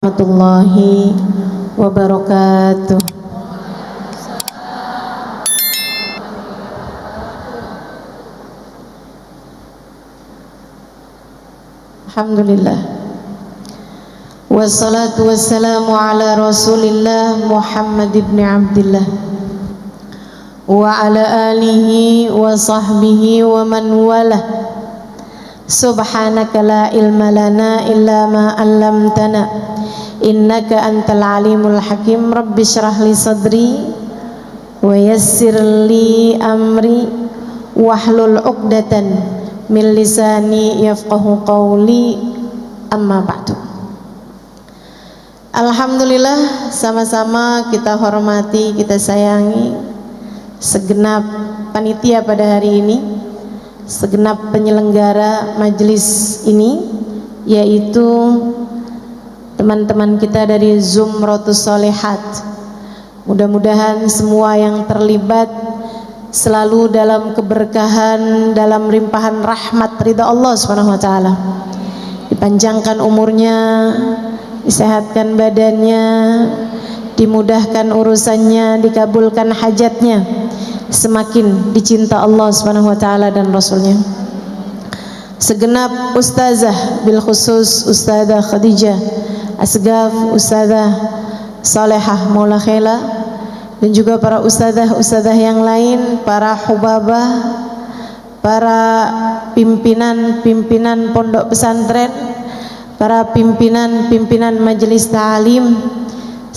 Warahmatullahi wabarakatuh. Alhamdulillah. Wassalatu wassalamu ala Rasulillah Muhammad ibn Abdillah wa ala alihi wa sahbihi wa man walah. Subhanaka la ilma lana illa ma 'allamtana innaka antal alimul hakim. Rabbi shrah li sadri wa yassir li amri wahlul 'uqdatan min lisani yafqahu qawli. Amma ba'du. Alhamdulillah, sama-sama kita hormati, kita sayangi segenap panitia pada hari ini, segenap penyelenggara majelis ini, yaitu teman-teman kita dari Zumratus Sholihat. Mudah-mudahan semua yang terlibat selalu dalam keberkahan, dalam limpahan rahmat ridha Allah Subhanahu wa taala. Dipanjangkan umurnya, disehatkan badannya, dimudahkan urusannya, dikabulkan hajatnya, semakin dicinta Allah Subhanahu wa taala dan Rasulnya. Segenap ustazah, bil khusus Ustazah Khadijah Asgaf, Ustazah Salehah Maula Khela, dan juga para ustazah-ustazah yang lain, para hubabah, para pimpinan-pimpinan pondok pesantren, para pimpinan-pimpinan majelis ta'lim,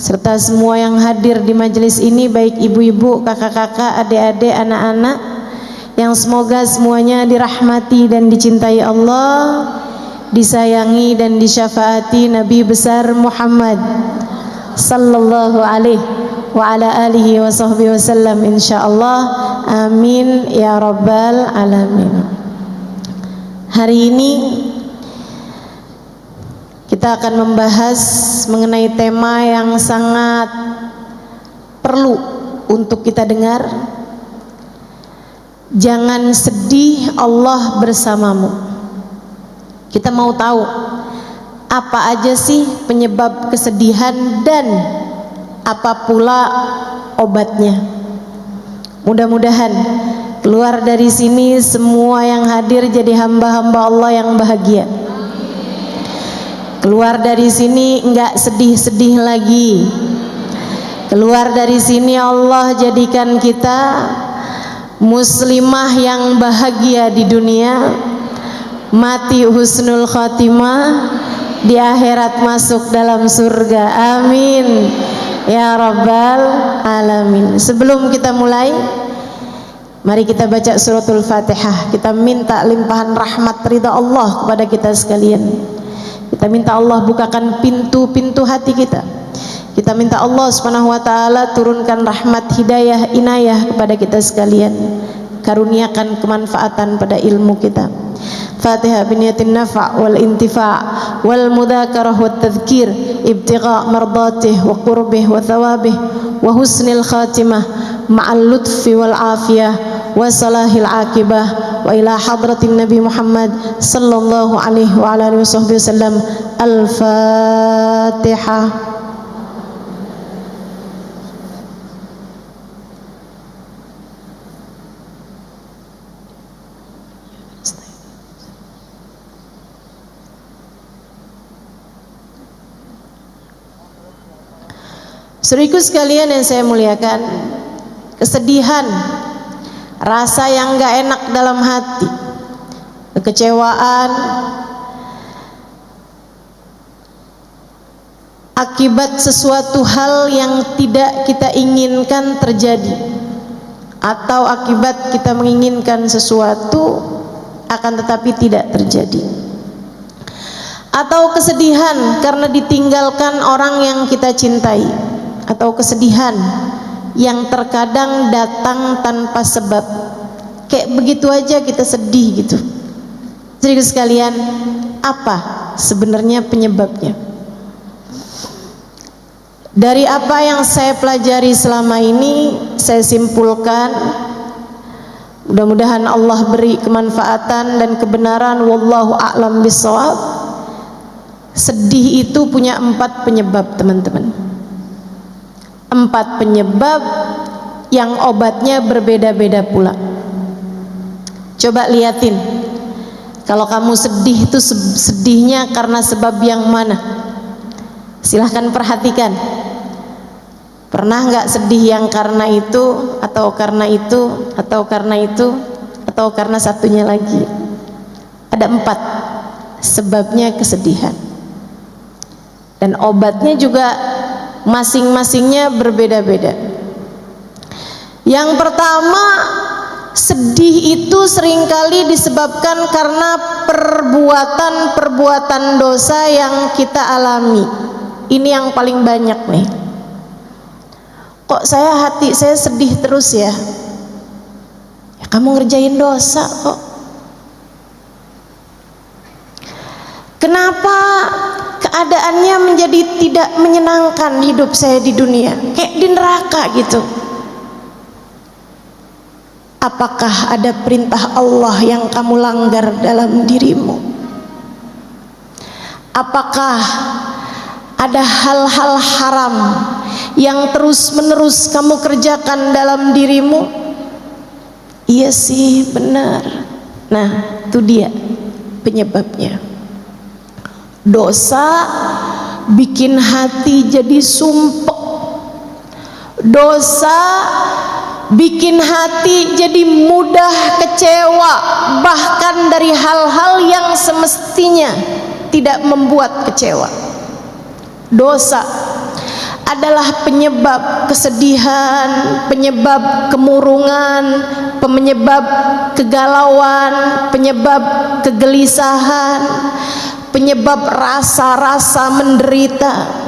serta semua yang hadir di majelis ini, baik ibu-ibu, kakak-kakak, adik-adik, anak-anak, yang semoga semuanya dirahmati dan dicintai Allah, disayangi dan disyafaati Nabi besar Muhammad sallallahu alaihi wa ala alihi wa sahbihi wasallam, insyaallah. Amin ya rabbal alamin. Hari ini kita akan membahas mengenai tema yang sangat perlu untuk kita dengar. Jangan sedih, Allah bersamamu. Kita mau tahu apa aja sih penyebab kesedihan dan apa pula obatnya. Mudah-mudahan keluar dari sini semua yang hadir jadi hamba-hamba Allah yang bahagia. Keluar dari sini enggak sedih-sedih lagi. Keluar dari sini Allah jadikan kita muslimah yang bahagia di dunia, mati husnul khatimah, di akhirat masuk dalam surga. Amin ya rabbal alamin. Sebelum kita mulai, mari kita baca suratul Fatihah. Kita minta limpahan rahmat ridha Allah kepada kita sekalian. Kita minta Allah bukakan pintu-pintu hati kita. Kita minta Allah Subhanahu wa taala turunkan rahmat, hidayah, inayah kepada kita sekalian. Karuniakan kemanfaatan pada ilmu kita. Fatihah biniyatin nafa' wal intifa' wal mudzakarah wat tadhkir ibtigha' mardatih wa qurbih wa thawabih wa husnil khatimah ma'al lutfi wal afiyah wa salahil akibah wa ila hadratin Nabi Muhammad sallallahu alaihi wa ala alihi wasallam. Al-Fatihah. Saudaraku sekalian yang saya muliakan, kesedihan, rasa yang gak enak dalam hati, kekecewaan akibat sesuatu hal yang tidak kita inginkan terjadi, atau akibat kita menginginkan sesuatu akan tetapi tidak terjadi, atau kesedihan karena ditinggalkan orang yang kita cintai, atau kesedihan yang terkadang datang tanpa sebab, kayak begitu aja kita sedih gitu. Jadi sekalian, apa sebenarnya penyebabnya? Dari apa yang saya pelajari selama ini, saya simpulkan, mudah-mudahan Allah beri kemanfaatan dan kebenaran, wallahu a'lam bishawab. Sedih itu punya 4 penyebab, teman-teman. 4 penyebab yang obatnya berbeda-beda pula. Coba liatin, kalau kamu sedih itu sedihnya karena sebab yang mana? Silahkan perhatikan. Pernah nggak sedih yang karena itu, atau karena itu, atau karena itu, atau karena satunya lagi? Ada 4 sebabnya kesedihan, dan obatnya juga masing-masingnya berbeda-beda. Yang pertama, sedih itu seringkali disebabkan karena perbuatan-perbuatan dosa yang kita alami. Ini yang paling banyak nih. Kok hati saya sedih terus ya? Ya kamu ngerjain dosa kok. Kenapa keadaannya menjadi tidak menyenangkan hidup saya di dunia, kayak di neraka gitu? Apakah ada perintah Allah yang kamu langgar dalam dirimu? Apakah ada hal-hal haram yang terus-menerus kamu kerjakan dalam dirimu? Iya sih, benar. Nah, itu dia penyebabnya. Dosa bikin hati jadi sumpek. Dosa bikin hati jadi mudah kecewa, bahkan dari hal-hal yang semestinya tidak membuat kecewa. Dosa adalah penyebab kesedihan, penyebab kemurungan, penyebab kegalauan, penyebab kegelisahan, penyebab rasa-rasa menderita.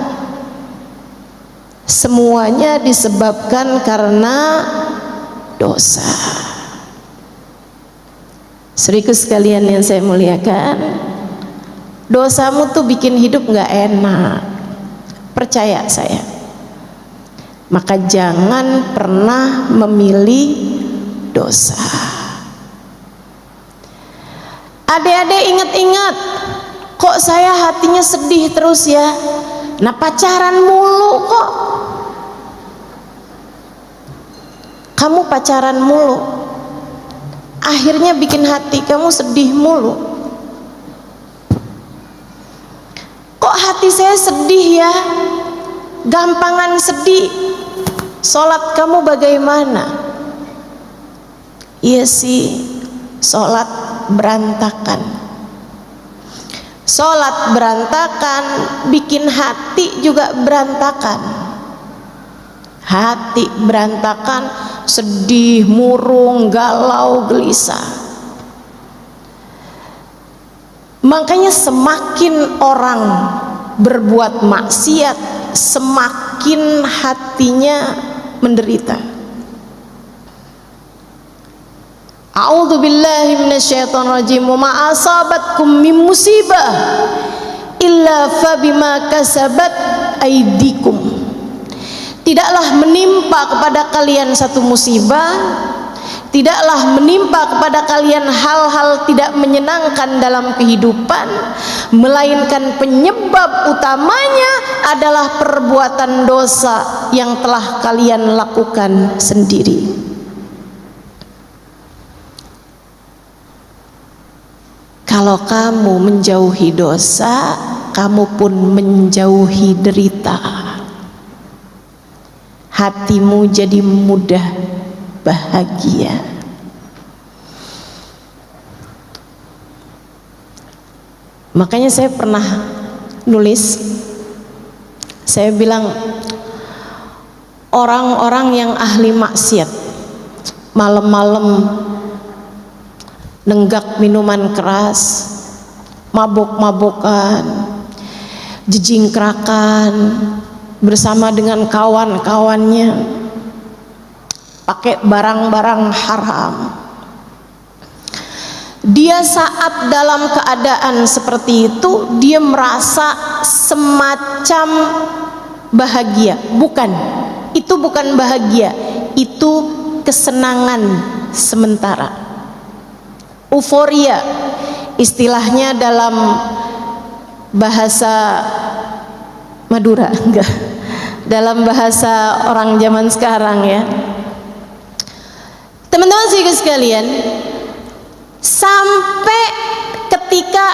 Semuanya disebabkan karena dosa. Saudaraku sekalian yang saya muliakan, dosamu tuh bikin hidup gak enak, percaya saya. Maka jangan pernah memilih dosa. Adik-adik ingat-ingat, kok saya hatinya sedih terus ya? Nah, pacaran mulu kok. Kamu pacaran mulu, akhirnya bikin hati kamu sedih mulu. Kok hati saya sedih ya? Gampangan sedih. Sholat kamu bagaimana? Iya sih, sholat berantakan. Sholat berantakan bikin hati juga berantakan. Hati berantakan, sedih, murung, galau, gelisah. Makanya semakin orang berbuat maksiat, semakin hatinya menderita. A'udzu billahi minasyaitonir rajim. Wa ma asabatkum min musibah illa fabima kasabat aydikum. Tidaklah menimpa kepada kalian satu musibah, tidaklah menimpa kepada kalian hal-hal tidak menyenangkan dalam kehidupan, melainkan penyebab utamanya adalah perbuatan dosa yang telah kalian lakukan sendiri. Kalau kamu menjauhi dosa, kamu pun menjauhi derita. Hatimu jadi mudah bahagia. Makanya saya pernah nulis, saya bilang orang-orang yang ahli maksiat malam-malam nenggak minuman keras, mabok-mabokan, jejingkrakan bersama dengan kawan-kawannya, pakai barang-barang haram. Dia saat dalam keadaan seperti itu, dia merasa semacam bahagia. Bukan, itu bukan bahagia, itu kesenangan sementara. Euforia istilahnya dalam bahasa Madura, enggak, dalam bahasa orang zaman sekarang ya. Teman-teman sekalian, sampai ketika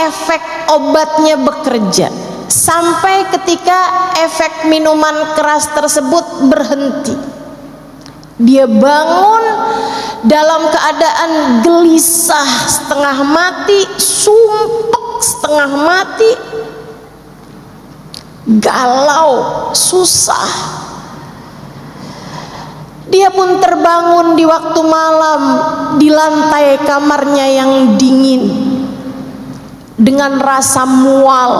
efek obatnya bekerja, sampai ketika efek minuman keras tersebut berhenti, dia bangun dalam keadaan gelisah, setengah mati, sumpek setengah mati, galau, susah. Dia pun terbangun di waktu malam di lantai kamarnya yang dingin, dengan rasa mual,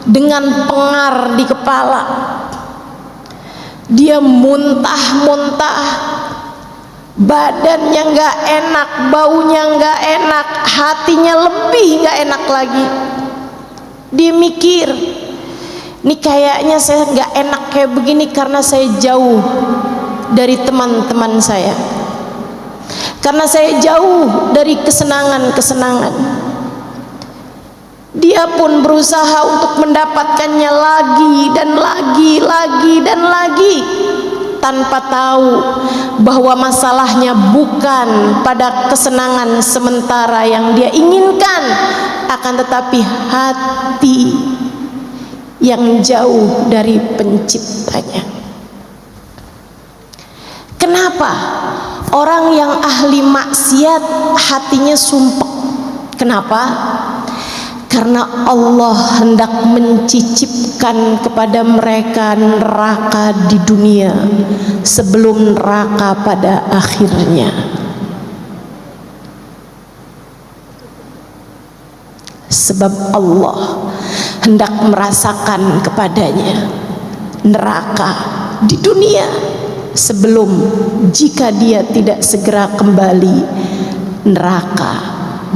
dengan pengar di kepala. Dia muntah-muntah, badannya nggak enak, baunya nggak enak, hatinya lebih nggak enak lagi. Dia mikir, ini kayaknya saya nggak enak kayak begini karena saya jauh dari teman-teman saya, karena saya jauh dari kesenangan-kesenangan. Dia pun berusaha untuk mendapatkannya lagi dan lagi, tanpa tahu bahwa masalahnya bukan pada kesenangan sementara yang dia inginkan, akan tetapi hati yang jauh dari penciptanya. Kenapa orang yang ahli maksiat hatinya sumpek? Kenapa? Karena Allah hendak mencicipkan kepada mereka neraka di dunia sebelum neraka pada akhirnya. Sebab Allah hendak merasakan kepadanya neraka di dunia sebelum, jika dia tidak segera kembali, neraka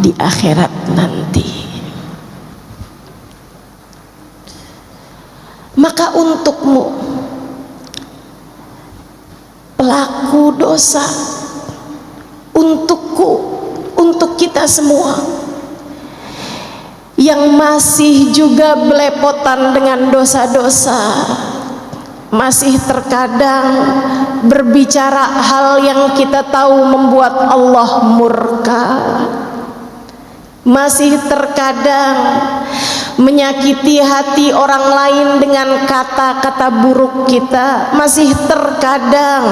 di akhirat nanti. Maka untukmu, pelaku dosa, untukku, untuk kita semua yang masih juga belepotan dengan dosa-dosa, masih terkadang berbicara hal yang kita tahu membuat Allah murka, masih terkadang menyakiti hati orang lain dengan kata-kata buruk kita, masih terkadang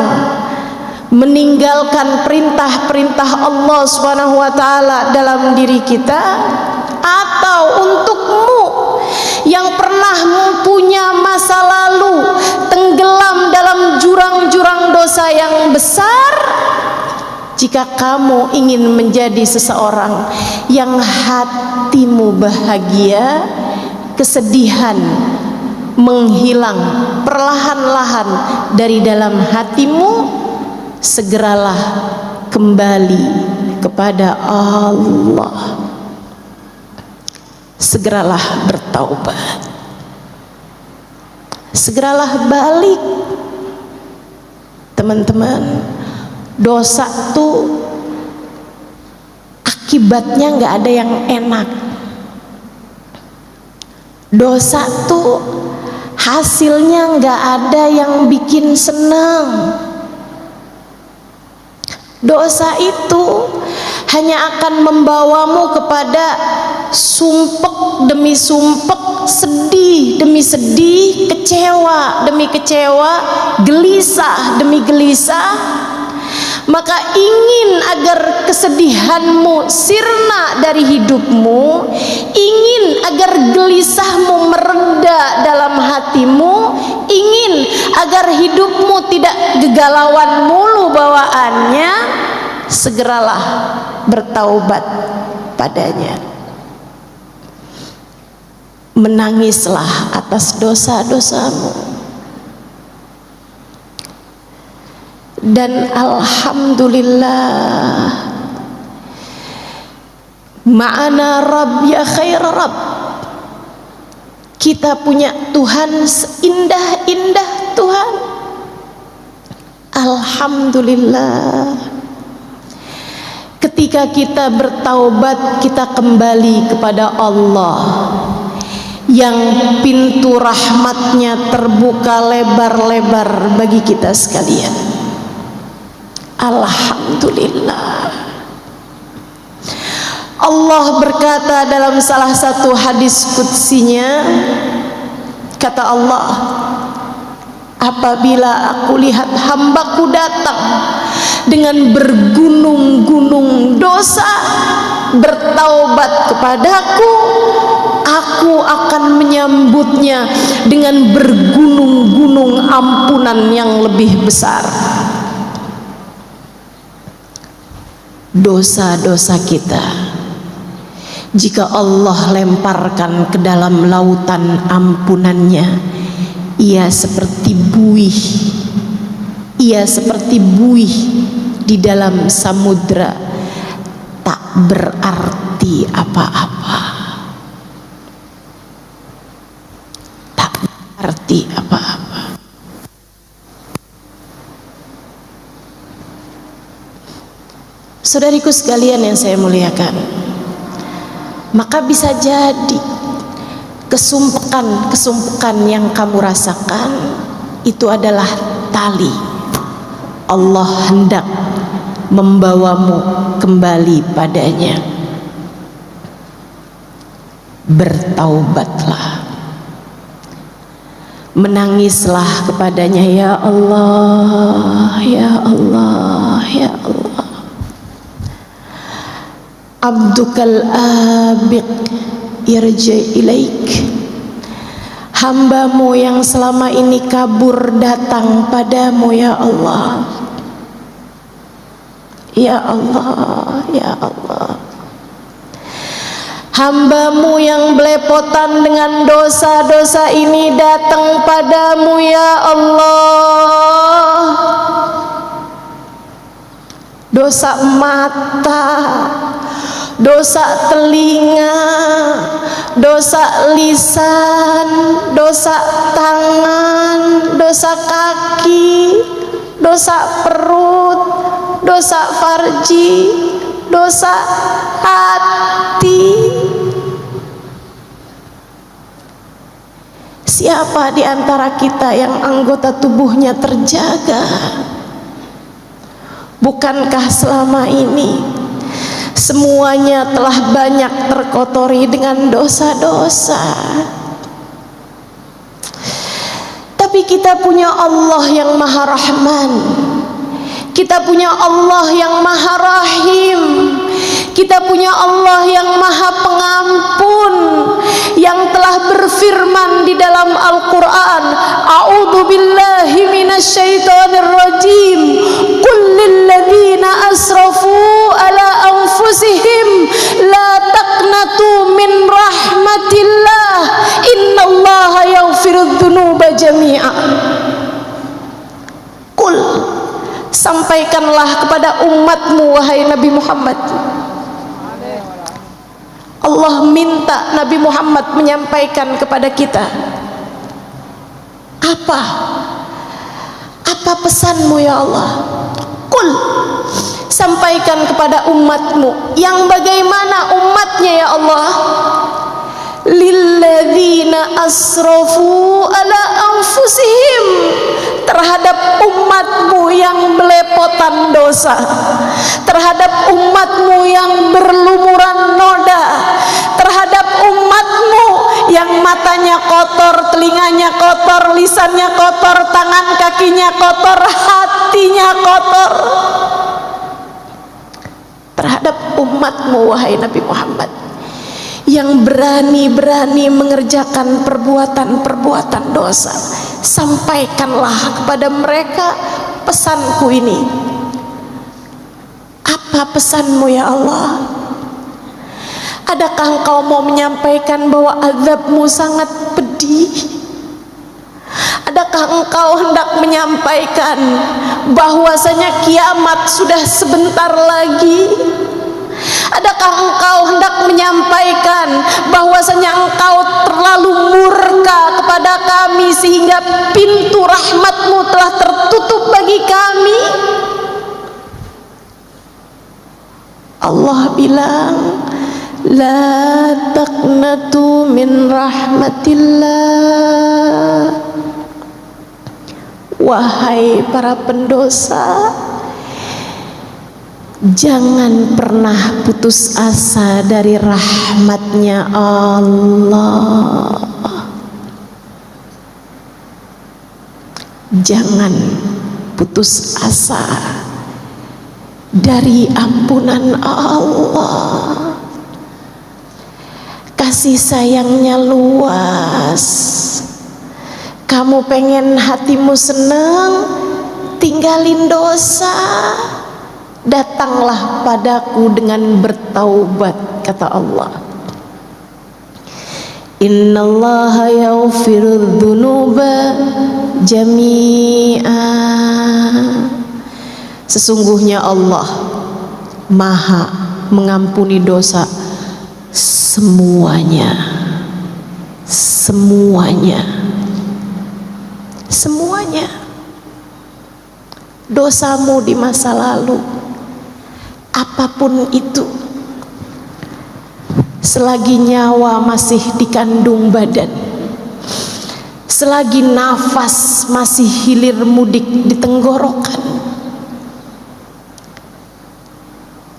meninggalkan perintah-perintah Allah Subhanahu wa taala dalam diri kita. Atau untukmu yang pernah mempunyai masa lalu tenggelam dalam jurang-jurang dosa yang besar, jika kamu ingin menjadi seseorang yang hatimu bahagia, kesedihan menghilang perlahan-lahan dari dalam hatimu, segeralah kembali kepada Allah. Segeralah bertaubat, segeralah balik. Teman-teman, dosa tuh akibatnya nggak ada yang enak. Dosa tuh hasilnya nggak ada yang bikin senang. Dosa itu hanya akan membawamu kepada sumpek demi sumpek, sedih demi sedih, kecewa demi kecewa, gelisah demi gelisah. Maka ingin agar kesedihanmu sirna dari hidupmu, ingin agar gelisahmu mereda dalam hatimu, ingin agar hidupmu tidak kegalauan mulu bawaannya, segeralah bertaubat padanya. Menangislah atas dosa-dosamu, dan alhamdulillah, ma'ana Rabb ya khair Rabb, kita punya Tuhan seindah-indah Tuhan. Alhamdulillah, ketika kita bertaubat, kita kembali kepada Allah, yang pintu rahmatnya terbuka lebar-lebar bagi kita sekalian. Alhamdulillah. Allah berkata dalam salah satu hadis qudsinya, kata Allah, apabila aku lihat hambaku datang dengan bergunung-gunung dosa, bertaubat kepadaku, aku akan menyambutnya dengan bergunung-gunung ampunan yang lebih besar. Dosa-dosa kita, jika Allah lemparkan ke dalam lautan ampunannya, ia seperti buih, di dalam samudra, tak berarti apa-apa. Tak berarti apa-apa. Saudariku sekalian yang saya muliakan, maka bisa jadi kesumpukan yang kamu rasakan itu adalah tali. Allah hendak membawamu kembali padanya. Bertaubatlah, menangislah kepadanya, ya Allah, ya Allah, ya Allah. Abdukal abiq yarji ilaik, hambamu yang selama ini kabur datang padamu, ya Allah, ya Allah, ya Allah. Hambamu yang belepotan dengan dosa-dosa ini datang padamu, ya Allah. Dosa mata, dosa telinga, dosa lisan, dosa tangan, dosa kaki, dosa perut, dosa farji, dosa hati. Siapa di antara kita yang anggota tubuhnya terjaga? Bukankah selama ini semuanya telah banyak terkotori dengan dosa-dosa? Tapi kita punya Allah yang Maha Rahman, kita punya Allah yang Maha Rahim, kita punya Allah yang Maha Pengampun, yang telah berfirman di dalam Al-Quran, A'udzu billahi minasyaitonir rajim, qul lil ladzina asrafu ala anfusihim la taqnatu min rahmatillah innallaha yaghfirudz dzunuba jami'a. Qul, sampaikanlah kepada umatmu wahai Nabi Muhammad. Allah minta Nabi Muhammad menyampaikan kepada kita, apa pesanmu ya Allah? Qul, sampaikan kepada umatmu yang bagaimana umatnya ya Allah? Lilladzina asrafu ala anfusihim, terhadap umatmu yang belepotan dosa, terhadap umatmu yang berlumuran noda, terhadap umatmu yang matanya kotor, telinganya kotor, lisannya kotor, tangan kakinya kotor, hatinya kotor. Terhadap umatmu wahai Nabi Muhammad yang berani-berani mengerjakan perbuatan-perbuatan dosa, sampaikanlah kepada mereka pesanku ini. Apa pesanmu ya Allah? Adakah engkau mau menyampaikan bahwa azabmu sangat pedih? Adakah engkau hendak menyampaikan bahwasanya kiamat sudah sebentar lagi? Adakah engkau hendak menyampaikan bahwasanya engkau terlalu murka kepada kami sehingga pintu rahmatmu telah tertutup bagi kami? Allah bilang, La taqnatu min rahmatillah. Wahai para pendosa, jangan pernah putus asa dari rahmatnya Allah. Jangan putus asa dari ampunan Allah. Kasih sayangnya luas. Kamu pengen hatimu senang, tinggalin dosa, datanglah padaku dengan bertaubat, kata Allah. Innallaha yaghfiru dzunuba jami'a. Sesungguhnya Allah Maha mengampuni dosa semuanya. Semuanya. Semuanya. Dosamu di masa lalu, apapun itu, selagi nyawa masih dikandung badan, selagi nafas masih hilir mudik di tenggorokan,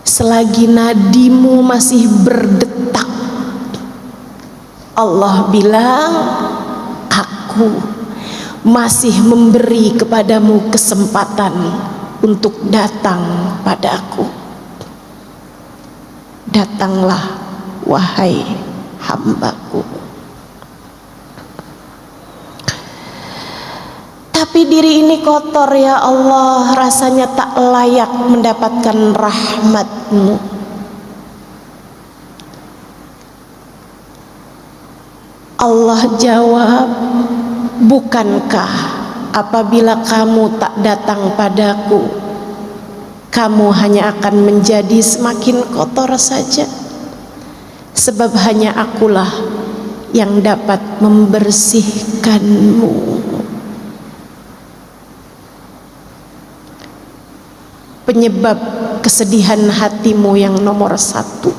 selagi nadimu masih berdetak, Allah bilang, aku masih memberi kepadamu kesempatan untuk datang padaku. Datanglah wahai hambaku. Tapi diri ini kotor ya Allah, rasanya tak layak mendapatkan rahmat-Mu. Allah jawab, bukankah apabila kamu tak datang padaku, kamu hanya akan menjadi semakin kotor saja? Sebab hanya akulah yang dapat membersihkanmu. Penyebab kesedihan hatimu yang nomor satu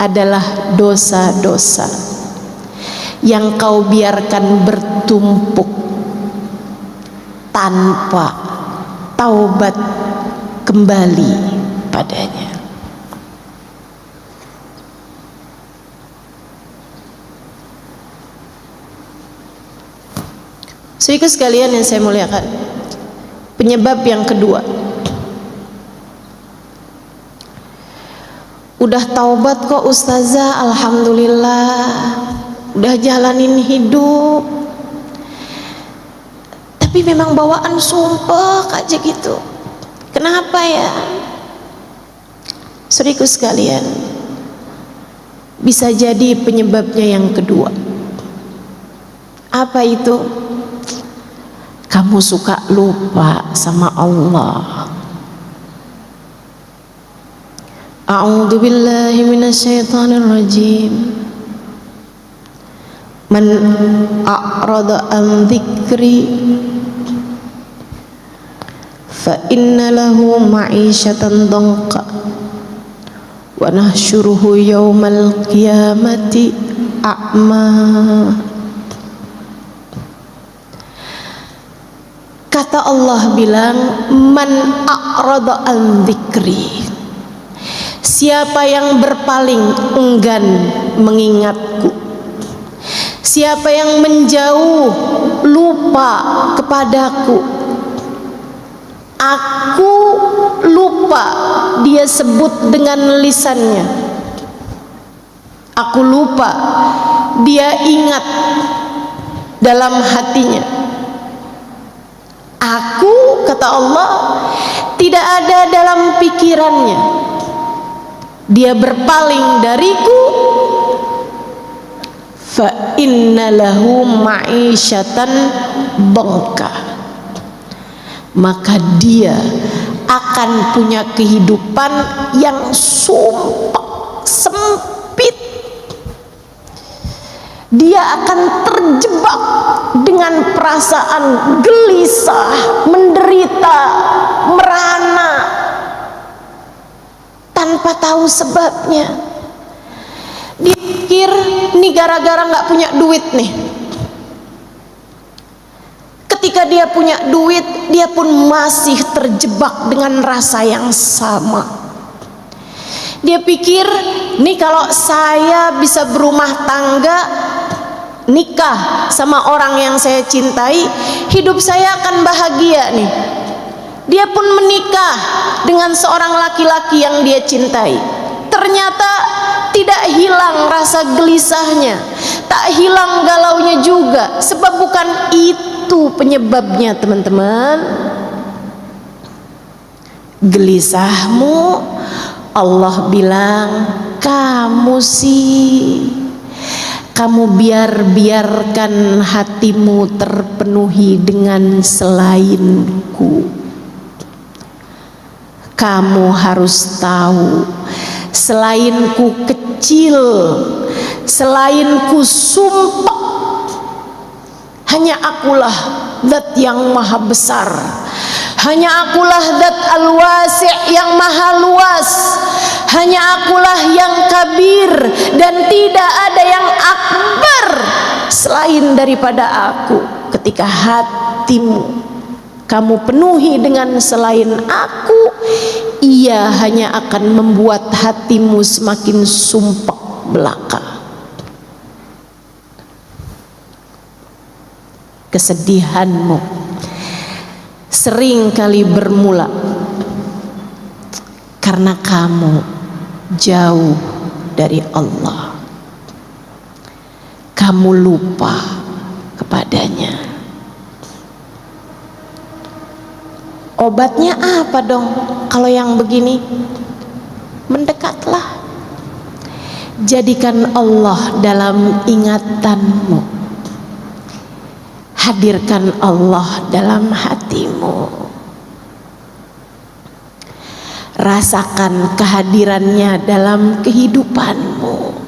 adalah dosa-dosa yang kau biarkan bertumpuk tanpa taubat kembali padanya. Saudara sekalian yang saya muliakan, penyebab yang kedua, udah taubat kok ustazah, alhamdulillah, udah jalanin hidup, tapi memang bawaan sumpah aja gitu. Kenapa ya? Saudaraku sekalian, bisa jadi penyebabnya yang kedua. Apa itu? Kamu suka lupa sama Allah. A'udzu billahi minasyaitonir rajim. Man a'rada an dzikri fa inna lahu ma'isyatan dhanqa wa nahsyuruhu yaumal qiyamati a'ma. Kata Allah bilang, man a'rada an dzikri, siapa yang berpaling enggan mengingatku, siapa yang menjauh lupa kepadaku, aku lupa, dia sebut dengan lisannya, aku lupa, dia ingat dalam hatinya. Aku, kata Allah, tidak ada dalam pikirannya. Dia berpaling dariku, fa inna lahu ma'isyatan dhanqa, maka dia akan punya kehidupan yang sumpek, sempit. Dia akan terjebak dengan perasaan gelisah, menderita, merana tanpa tahu sebabnya. pikir nih gara-gara nggak punya duit nih. Ketika dia punya duit, dia pun masih terjebak dengan rasa yang sama. Dia pikir nih kalau saya bisa berumah tangga, nikah sama orang yang saya cintai, hidup saya akan bahagia nih. Dia pun menikah dengan seorang laki-laki yang dia cintai. Ternyata tidak hilang rasa gelisahnya, tak hilang galaunya juga. Sebab bukan itu penyebabnya, teman-teman. Gelisahmu, Allah bilang, kamu biarkan hatimu terpenuhi dengan selainku. Kamu harus tahu, selainku kecil, selainku sumpah, hanya akulah zat yang maha besar, hanya akulah zat al-wasi' yang maha luas, hanya akulah yang kabir, dan tidak ada yang akbar selain daripada aku. Ketika hatimu kamu penuhi dengan selain aku, ia hanya akan membuat hatimu semakin sumpek belaka. Kesedihanmu sering kali bermula karena kamu jauh dari Allah. Kamu lupa kepadanya. Obatnya apa dong kalau yang begini? Mendekatlah. Jadikan Allah dalam ingatanmu. Hadirkan Allah dalam hatimu. Rasakan kehadirannya dalam kehidupanmu.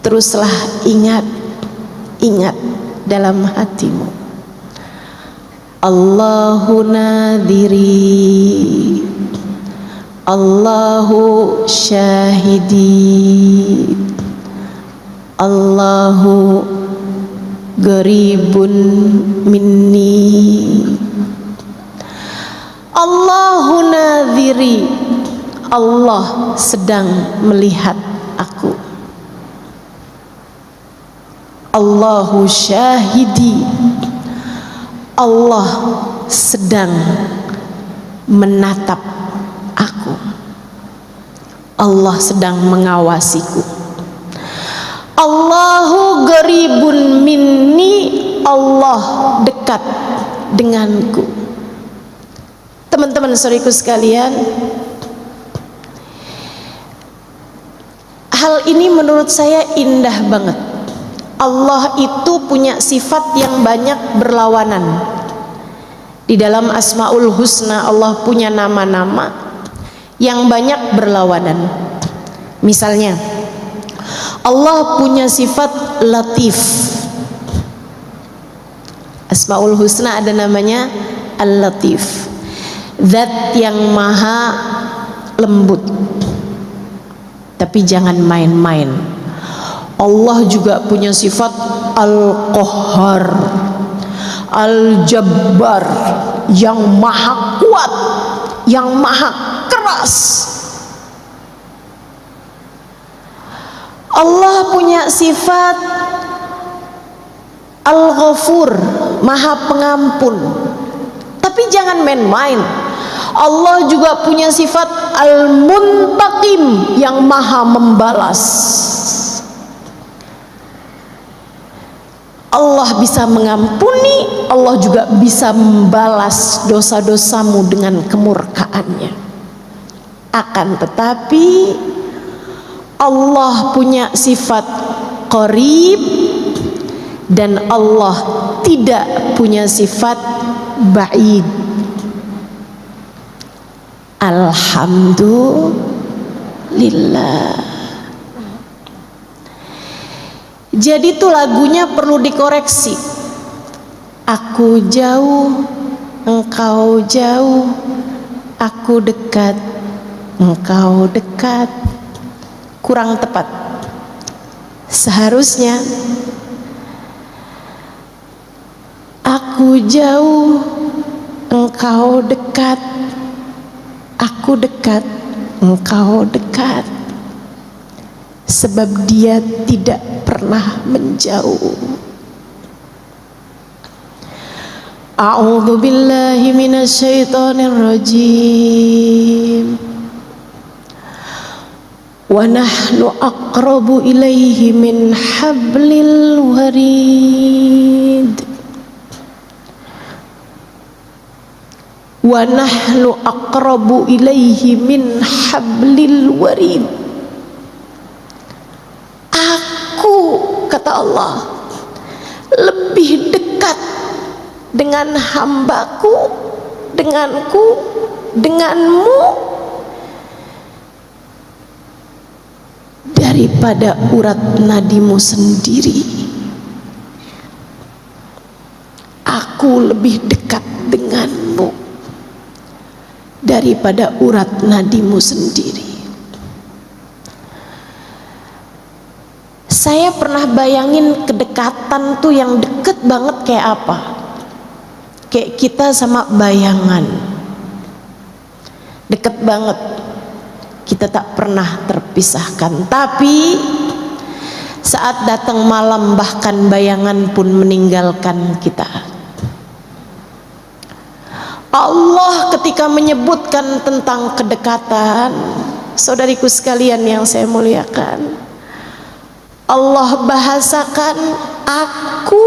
Teruslah ingat dalam hatimu. Allahu nadhiri, Allahu syahidi, Allahu garibun minni. Allahu nadhiri, Allah sedang melihat aku. Allahu syahidi, Allah sedang menatap aku. Allah sedang mengawasiku. Allahu garibun minni, Allah dekat denganku. Teman-teman saudariku sekalian, hal ini menurut saya indah banget. Allah itu punya sifat yang banyak berlawanan. Di dalam Asmaul Husna Allah punya nama-nama yang banyak berlawanan. Misalnya Allah punya sifat Latif. Asmaul Husna ada namanya Al-Latif, zat yang maha lembut. Tapi jangan main-main. Allah juga punya sifat Al-Qahhar, Al-Jabbar, yang maha kuat, yang maha keras. Allah punya sifat Al-Ghafur, maha pengampun. Tapi jangan main-main. Allah juga punya sifat Al-Muntaqim, yang maha membalas. Allah bisa mengampuni, Allah juga bisa membalas dosa-dosamu dengan kemurkaannya. Akan tetapi Allah punya sifat Qarib, dan Allah tidak punya sifat Ba'id. Alhamdulillah. Jadi tuh lagunya perlu dikoreksi. Aku jauh, engkau jauh, aku dekat, engkau dekat. kurang tepat. Seharusnya aku jauh, engkau dekat, aku dekat, engkau dekat, sebab dia tidak pernah menjauh. A'udzu billahi minasyaitonir rajim. Wa nahnu aqrabu ilaihi min hablil warid. Wa nahnu aqrabu ilaihi min hablil warid. Aku, kata Allah, lebih dekat dengan hambaku, denganku, denganmu daripada urat nadimu sendiri. Aku lebih dekat denganmu daripada urat nadimu sendiri. Saya pernah bayangin kedekatan tuh yang deket banget kayak apa. Kayak kita sama bayangan, deket banget, kita tak pernah terpisahkan. Tapi saat datang malam bahkan bayangan pun meninggalkan kita. Allah ketika menyebutkan tentang kedekatan, saudariku sekalian yang saya muliakan, Allah bahasakan, aku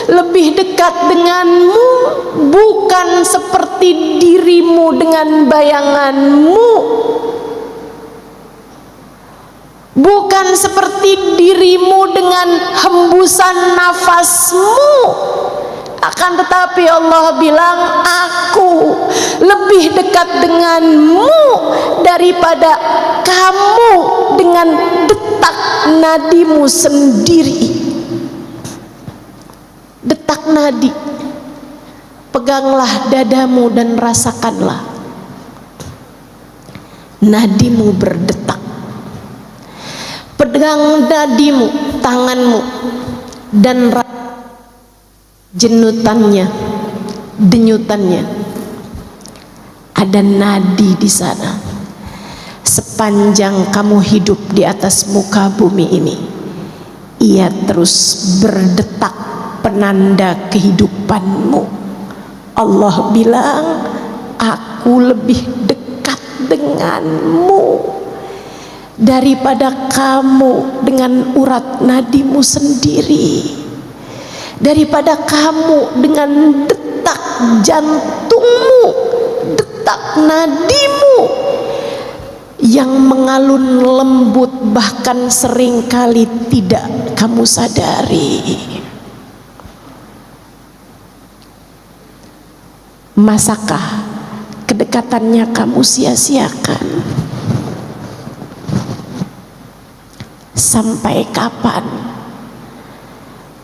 lebih dekat denganmu, bukan seperti dirimu dengan bayanganmu, bukan seperti dirimu dengan hembusan nafasmu. Akan tetapi Allah bilang, aku lebih dekat denganmu daripada kamu dengan detak nadimu sendiri. Detak nadi, peganglah dadamu dan rasakanlah nadimu berdetak. Pegang nadimu, tanganmu, dan jenutannya, denyutannya. Ada nadi di sana. Sepanjang kamu hidup di atas muka bumi ini, ia terus berdetak, penanda kehidupanmu. Allah bilang, aku lebih dekat denganmu daripada kamu dengan urat nadimu sendiri, daripada kamu dengan detak jantungmu, detak nadimu yang mengalun lembut, bahkan seringkali tidak kamu sadari. Masakah kedekatannya kamu sia-siakan? Sampai kapan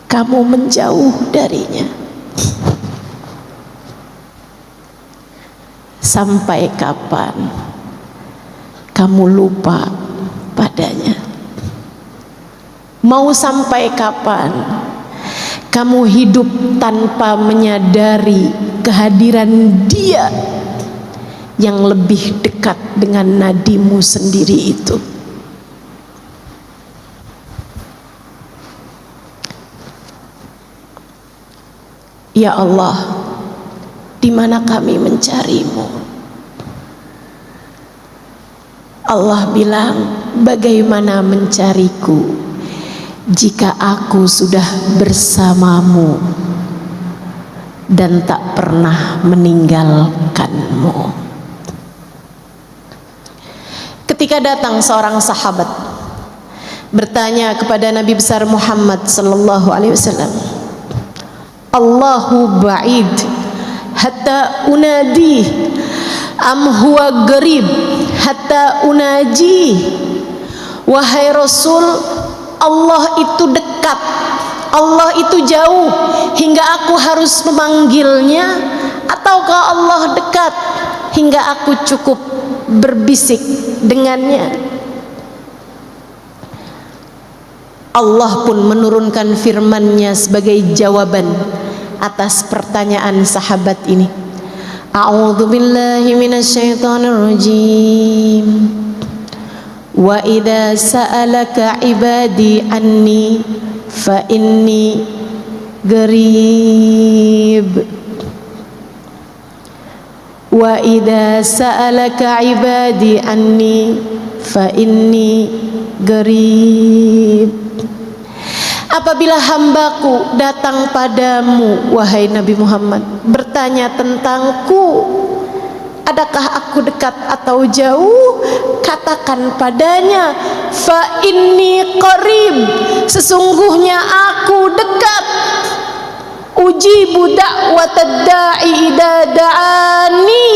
kamu menjauh darinya? Sampai kapan kamu lupa padanya? Mau sampai kapan kamu hidup tanpa menyadari kehadiran Dia yang lebih dekat dengan nadimu sendiri itu? Ya Allah, di mana kami mencarimu? Allah bilang, bagaimana mencariku jika aku sudah bersamamu dan tak pernah meninggalkanmu. Ketika datang seorang sahabat bertanya kepada Nabi besar Muhammad sallallahu alaihi wasallam, Allahu ba'id hatta unadi am huwa garib hatta unaji. Wahai Rasul, Allah itu dekat, Allah itu jauh hingga aku harus memanggilnya, ataukah Allah dekat hingga aku cukup berbisik dengannya? Allah pun menurunkan firman-Nya sebagai jawaban atas pertanyaan sahabat ini. A'udzu billahi minasyaitonir rajim. Wa idza sa'alaka 'ibadi anni fa inni qarib. Wa idza sa'alaka 'ibadi anni fa inni qarib. Apabila hambaku datang padamu, wahai Nabi Muhammad, bertanya tentangku, adakah aku dekat atau jauh? Katakan padanya, fa inni qarib, sesungguhnya aku dekat. Ujibu da'watad da'i idza da'ani,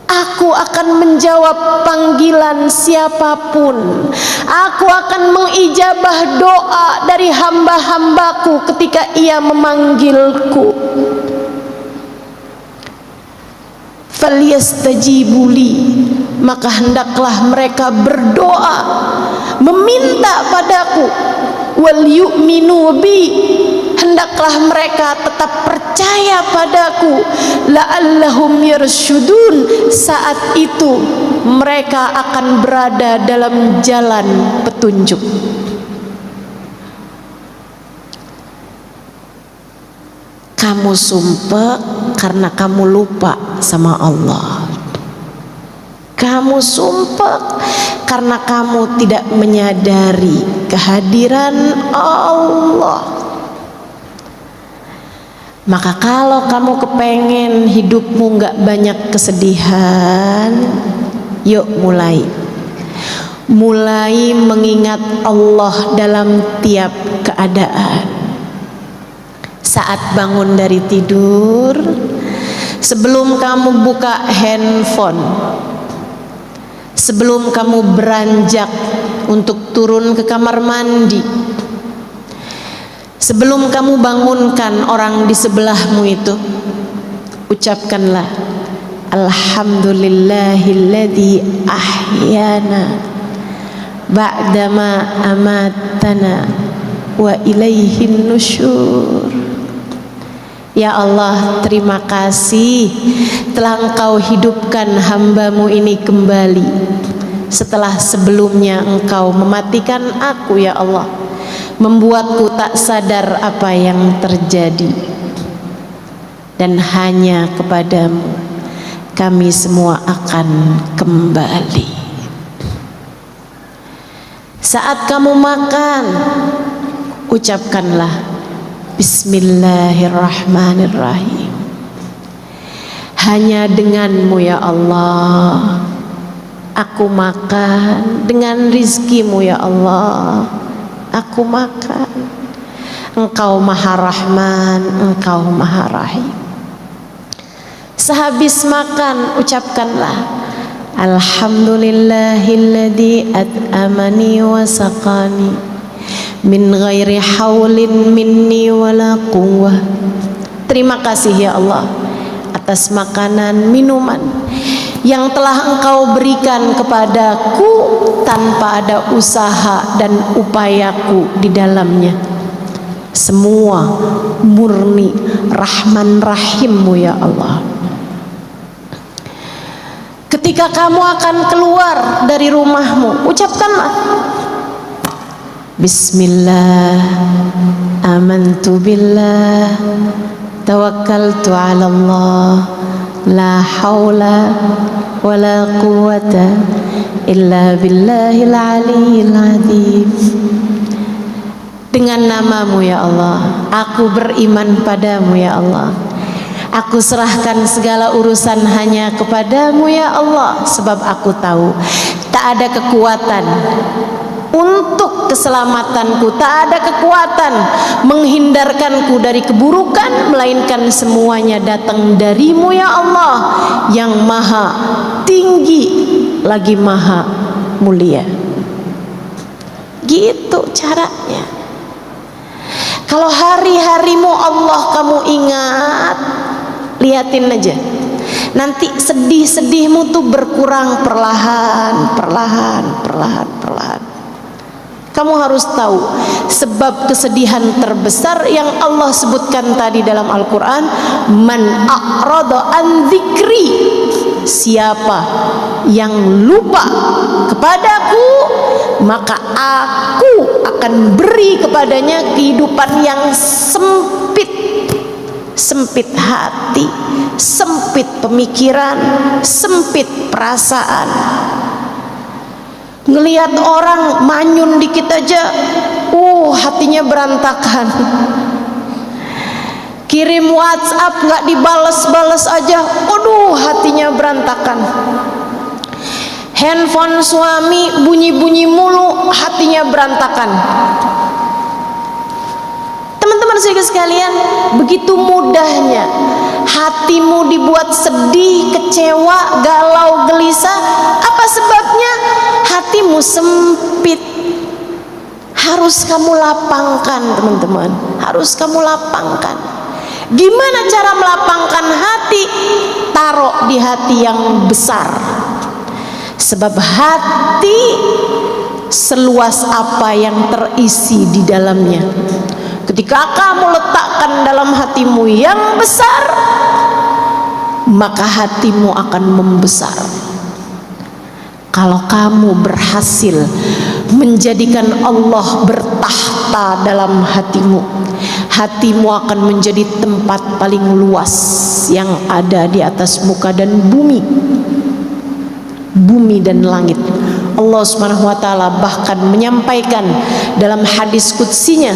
aku akan menjawab panggilan siapapun. Aku akan mengijabah doa dari hamba-hambaku ketika ia memanggilku. Falyastajibuli, maka hendaklah mereka berdoa, meminta padaku. Wal yu'minu bi, hendaklah mereka tetap percaya padaku. La'allahum yarsyudun, saat itu mereka akan berada dalam jalan petunjuk. Kamu sumpah karena kamu lupa sama Allah. Kamu sumpah karena kamu tidak menyadari kehadiran Allah. Maka kalau kamu kepengen hidupmu gak banyak kesedihan, yuk mulai mengingat Allah dalam tiap keadaan. Saat bangun dari tidur, sebelum kamu buka handphone, sebelum kamu beranjak untuk turun ke kamar mandi, sebelum kamu bangunkan orang di sebelahmu itu, ucapkanlah alhamdulillahilladzi ahyana ba'dama amatana wa ilaihin nusyur. Ya Allah, terima kasih telah Engkau hidupkan hambamu ini kembali setelah sebelumnya Engkau mematikan aku, ya Allah, membuatku tak sadar apa yang terjadi. Dan hanya kepadamu kami semua akan kembali. Saat kamu makan, ucapkanlah Bismillahirrahmanirrahim. Hanya denganmu ya Allah aku makan, dengan rizkimu ya Allah aku makan. Engkau maha rahman, Engkau maha rahim. Sehabis makan ucapkanlah alhamdulillahilladzi at'amani wa saqani min ghairi haulin minni wala quwwah. Terima kasih ya Allah atas makanan minuman yang telah Engkau berikan kepadaku tanpa ada usaha dan upayaku di dalamnya. Semua murni Rahman Rahimmu ya Allah. Ketika kamu akan keluar dari rumahmu, ucapkanlah Bismillah, amantu billah, tawakkaltu ala Allah, la hawla wa la quwwata illa billahil aliyyil azim. Dengan namamu ya Allah, aku beriman padamu ya Allah. Aku serahkan segala urusan hanya kepadamu ya Allah, sebab aku tahu tak ada kekuatan untuk keselamatanku, tak ada kekuatan menghindarkanku dari keburukan, melainkan semuanya datang darimu ya Allah, yang maha tinggi lagi maha mulia. Gitu caranya. Kalau hari-harimu Allah kamu ingat, liatin aja, nanti sedih-sedihmu tuh berkurang perlahan. Kamu harus tahu sebab kesedihan terbesar yang Allah sebutkan tadi dalam Al-Quran, man a'rada an dzikri, siapa yang lupa kepadaku maka aku akan beri kepadanya kehidupan yang sempit, sempit hati, sempit pemikiran, sempit perasaan. Ngelihat orang manyun dikit aja, hatinya berantakan. Kirim WhatsApp nggak dibales-bales aja, hatinya berantakan. Handphone suami bunyi-bunyi mulu, hatinya berantakan. Teman-teman sekalian, begitu mudahnya hatimu dibuat sedih, kecewa, galau, gelisah. Apa sebabnya? Hatimu sempit. Harus kamu lapangkan, teman-teman. Harus kamu lapangkan. Gimana cara melapangkan hati? Taruh di hati yang besar. Sebab hati seluas apa yang terisi di dalamnya. Ketika kamu letakkan dalam hatimu yang besar, maka hatimu akan membesar. Kalau kamu berhasil menjadikan Allah bertahta dalam hatimu, hatimu akan menjadi tempat paling luas yang ada di atas muka dan bumi dan langit. Allah Subhanahu wa taala bahkan menyampaikan dalam hadis qudsinya,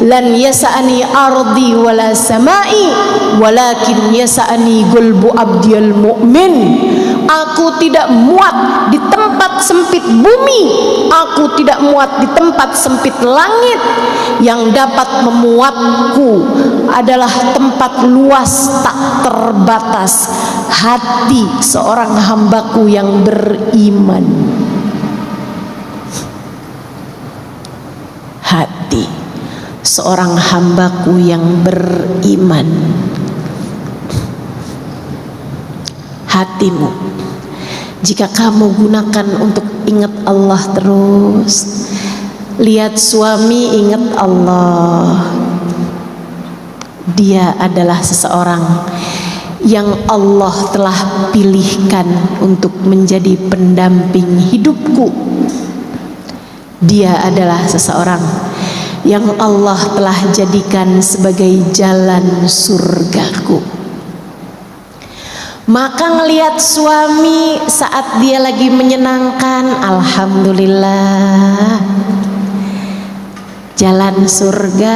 lan yasa'ani ardi wala samai walakin yasa'ani qalbu abdiyal mu'min. Aku tidak muat di tempat sempit bumi, aku tidak muat di tempat sempit langit. Yang dapat memuatku adalah tempat luas tak terbatas, hati seorang hambaku yang beriman. Hati seorang hambaku yang beriman. Hatimu, jika kamu gunakan untuk ingat Allah terus, lihat suami ingat Allah, dia adalah seseorang yang Allah telah pilihkan untuk menjadi pendamping hidupku. Dia adalah seseorang yang Allah telah jadikan sebagai jalan surgaku. Maka ngelihat suami saat dia lagi menyenangkan, alhamdulillah, jalan surga,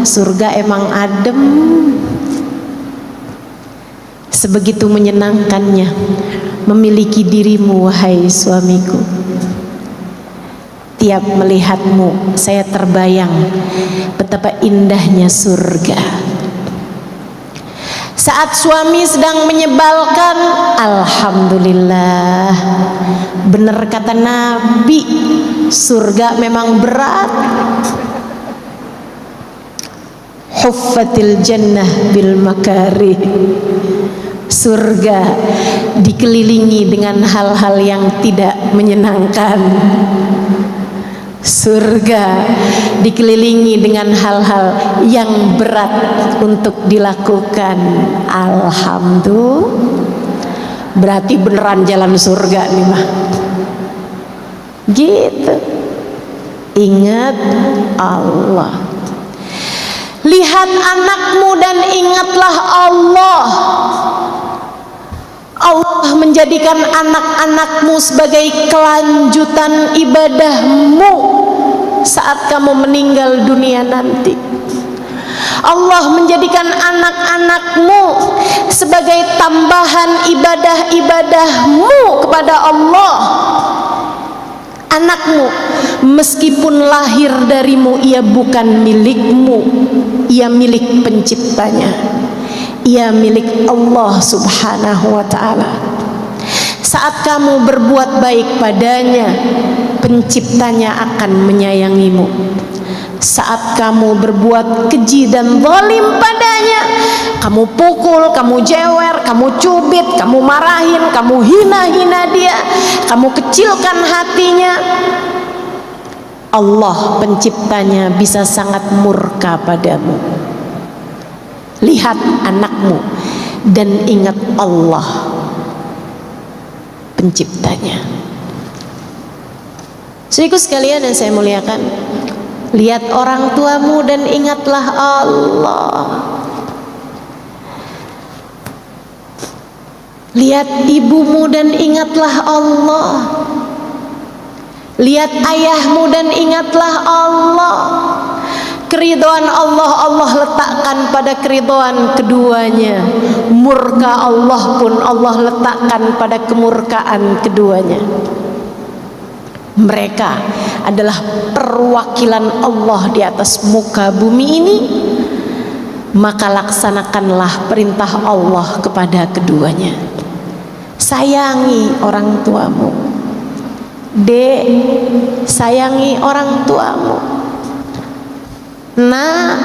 surga emang adem. Sebegitu menyenangkannya memiliki dirimu, wahai suamiku. Tiap melihatmu saya terbayang betapa indahnya surga. Saat suami sedang menyebalkan, alhamdulillah, benar kata Nabi, surga memang berat. Huffatil jannah bil makarih. Surga dikelilingi dengan hal-hal yang tidak menyenangkan. Surga dikelilingi dengan hal-hal yang berat untuk dilakukan. Alhamdulillah, berarti beneran jalan surga nih mah. Gitu. Ingat Allah. Lihat anakmu dan ingatlah Allah. Allah menjadikan anak-anakmu sebagai kelanjutan ibadahmu saat kamu meninggal dunia nanti. Allah menjadikan anak-anakmu sebagai tambahan ibadah-ibadahmu kepada Allah. Anakmu meskipun lahir darimu, ia bukan milikmu, ia milik penciptanya. Ia milik Allah Subhanahu wa ta'ala. Saat kamu berbuat baik padanya, penciptanya akan menyayangimu. Saat kamu berbuat keji dan zalim padanya, kamu pukul, kamu jewer, kamu cubit, kamu marahin, kamu hina-hina dia, kamu kecilkan hatinya, Allah penciptanya bisa sangat murka padamu. Lihat anakmu dan ingat Allah penciptanya. Saudaraku sekalian yang saya muliakan, lihat orang tuamu dan ingatlah Allah. Lihat ibumu dan ingatlah Allah. Lihat ayahmu dan ingatlah Allah. Keridhaan Allah, Allah letakkan pada keridhaan keduanya. Murka Allah pun Allah letakkan pada kemurkaan keduanya. Mereka adalah perwakilan Allah di atas muka bumi ini. Maka laksanakanlah perintah Allah kepada keduanya. Sayangi orang tuamu. Dek, sayangi orang tuamu. Nak,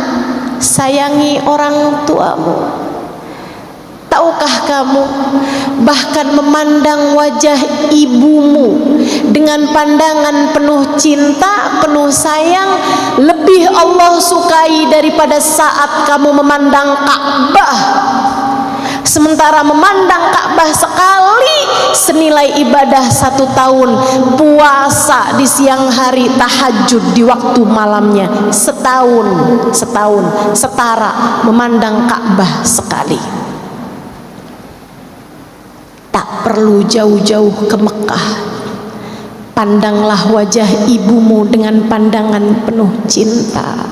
sayangi orang tuamu. Tahukah kamu, bahkan memandang wajah ibumu dengan pandangan penuh cinta, penuh sayang, lebih Allah sukai daripada saat kamu memandang Ka'bah. Sementara memandang Ka'bah sekali senilai ibadah 1 tahun, puasa di siang hari, tahajud di waktu malamnya setahun setara memandang Ka'bah sekali. Tak perlu jauh-jauh ke Mekah, pandanglah wajah ibumu dengan pandangan penuh cinta.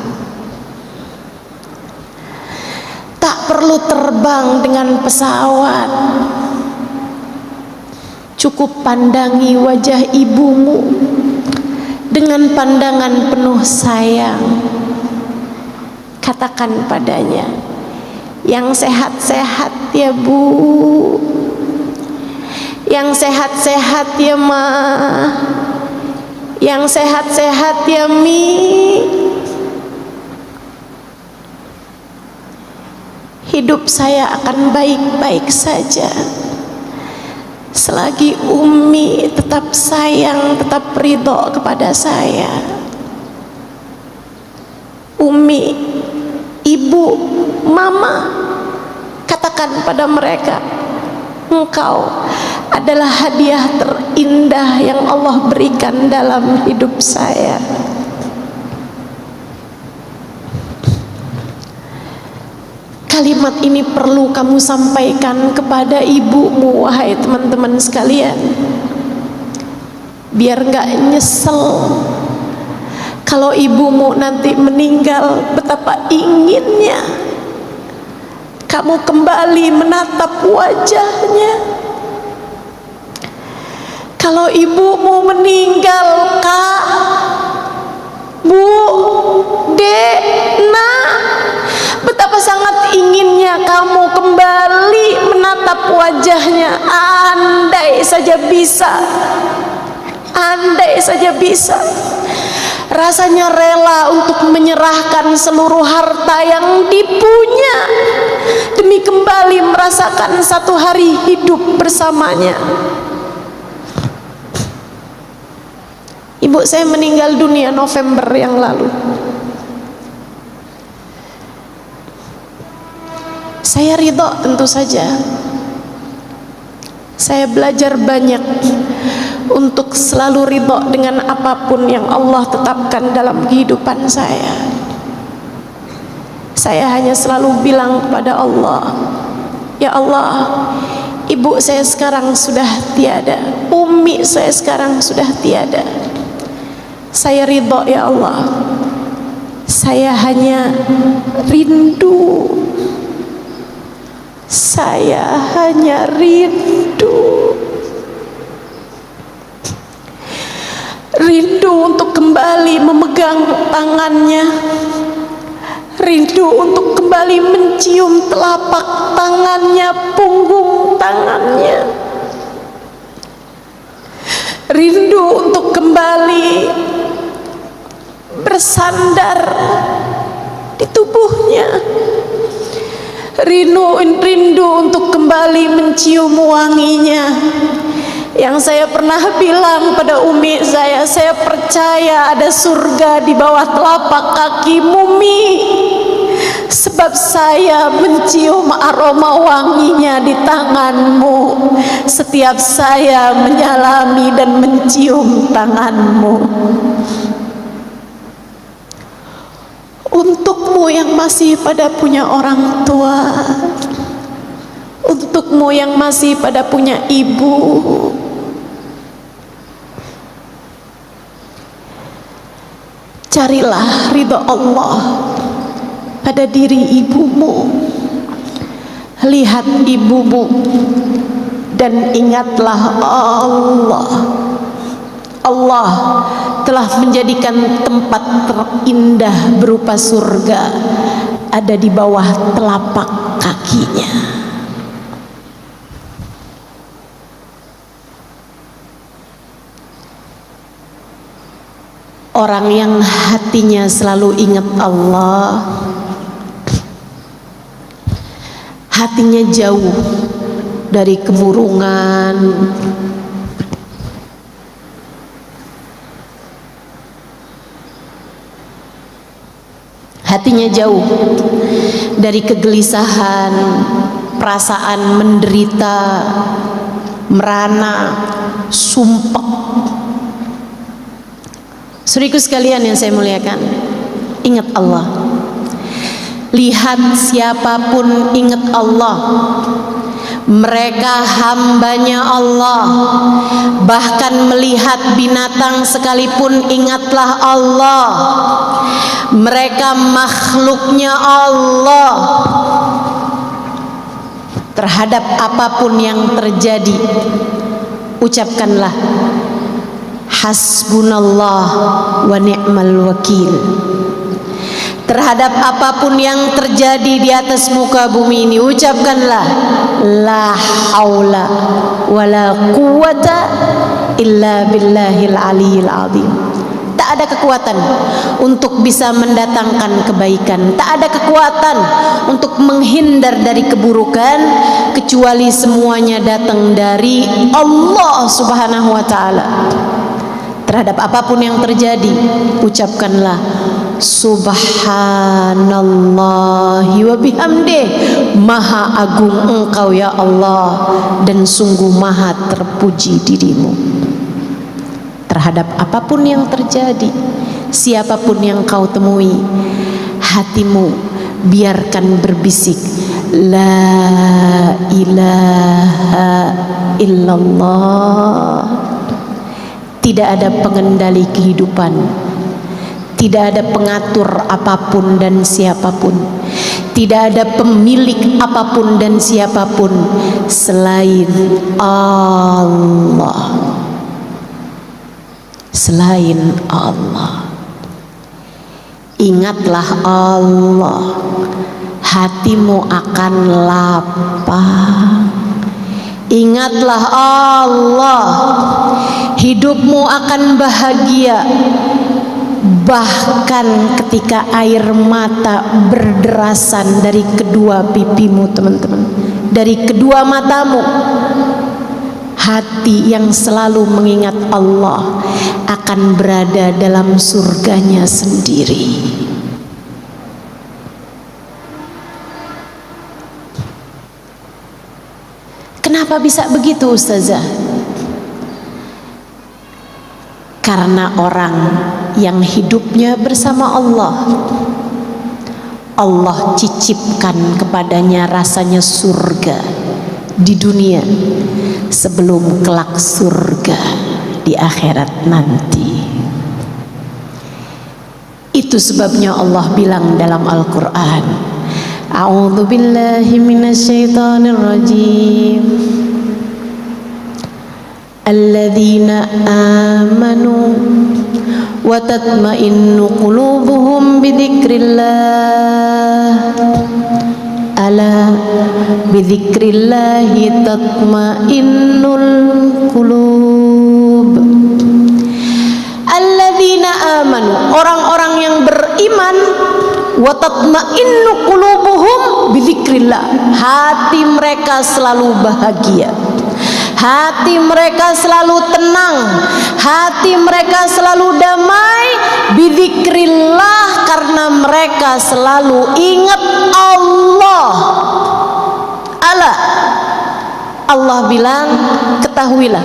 Tak perlu terbang dengan pesawat, cukup pandangi wajah ibumu dengan pandangan penuh sayang. Katakan padanya, yang sehat-sehat ya Bu, yang sehat-sehat ya Ma, yang sehat-sehat ya Mi. Hidup saya akan baik-baik saja selagi Umi tetap sayang, tetap ridho kepada saya. Umi, Ibu, Mama, katakan pada mereka, engkau adalah hadiah terindah yang Allah berikan dalam hidup saya. Kalimat ini perlu kamu sampaikan kepada ibumu, wahai teman-teman sekalian, biar gak nyesel kalau ibumu nanti meninggal. Betapa inginnya kamu kembali menatap wajahnya. Kalau ibumu meninggal, Kak, Bu, Dek, Nak, betapa sangat inginnya kamu kembali menatap wajahnya. Andai saja bisa, andai saja bisa, rasanya rela untuk menyerahkan seluruh harta yang dipunya demi kembali merasakan satu hari hidup bersamanya. Ibu saya meninggal dunia November yang lalu. Saya ridho tentu saja. Saya belajar banyak untuk selalu ridho dengan apapun yang Allah tetapkan dalam kehidupan saya. Saya hanya selalu bilang kepada Allah, ya Allah, ibu saya sekarang sudah tiada, Umi saya sekarang sudah tiada. Saya ridho ya Allah. Saya hanya rindu. Saya hanya rindu. Rindu untuk kembali memegang tangannya. Rindu untuk kembali mencium telapak tangannya, punggung tangannya. Rindu untuk kembali bersandar di tubuhnya. Rindu untuk kembali mencium wanginya. Yang saya pernah bilang pada umi saya percaya ada surga di bawah telapak kakimu, Mi. Sebab saya mencium aroma wanginya di tanganmu setiap saya menyalami dan mencium tanganmu. Untukmu yang masih pada punya orang tua, untukmu yang masih pada punya ibu, carilah ridha Allah pada diri ibumu. Lihat ibumu dan ingatlah Allah. Allah telah menjadikan tempat terindah berupa surga ada di bawah telapak kakinya. Orang yang hatinya selalu ingat Allah, hatinya jauh dari kemurungan, hatinya jauh dari kegelisahan, perasaan menderita, merana, sumpah. Saudaraku sekalian yang saya muliakan, ingat Allah. Lihat siapapun ingat Allah. Mereka hambanya Allah. Bahkan melihat binatang sekalipun ingatlah Allah. Mereka makhluknya Allah. Terhadap apapun yang terjadi, ucapkanlah hasbunallah wa ni'mal wakil. Terhadap apapun yang terjadi di atas muka bumi ini, ucapkanlah la haula wala quwata illa billahil aliyil azim. Tak ada kekuatan untuk bisa mendatangkan kebaikan, tak ada kekuatan untuk menghindar dari keburukan, kecuali semuanya datang dari Allah Subhanahu wa ta'ala. Terhadap apapun yang terjadi, ucapkanlah subhanallahi wa bihamdih. Maha agung engkau ya Allah, dan sungguh maha terpuji dirimu. Terhadap apapun yang terjadi, siapapun yang kau temui, hatimu biarkan berbisik la ilaha illallah. Tidak ada pengendali kehidupan, tidak ada pengatur apapun dan siapapun, tidak ada pemilik apapun dan siapapun selain Allah. Selain Allah. Ingatlah Allah, hatimu akan lapang. Ingatlah Allah, hidupmu akan bahagia. Bahkan ketika air mata berderasan dari kedua pipimu, teman-teman, dari kedua matamu, hati yang selalu mengingat Allah akan berada dalam surganya sendiri. Kenapa bisa begitu, Ustazah? Karena orang yang hidupnya bersama Allah, Allah cicipkan kepadanya rasanya surga di dunia sebelum kelak surga di akhirat nanti. Itu sebabnya Allah bilang dalam Al-Quran, a'udzu billahi minasyaitonir rajim, alladzina amanu wa tatma'innu qulubuhum bidzikrillah, ala bidzikrillahi tatma'innul qulub. Alladzina amanu, orang-orang yang beriman, wa tatma'innu qulubuhum bidzikrillah, hati mereka selalu bahagia hati mereka selalu tenang, hati mereka selalu damai bidzikrillah, karena mereka selalu ingat Allah. Allah bilang, ketahuilah,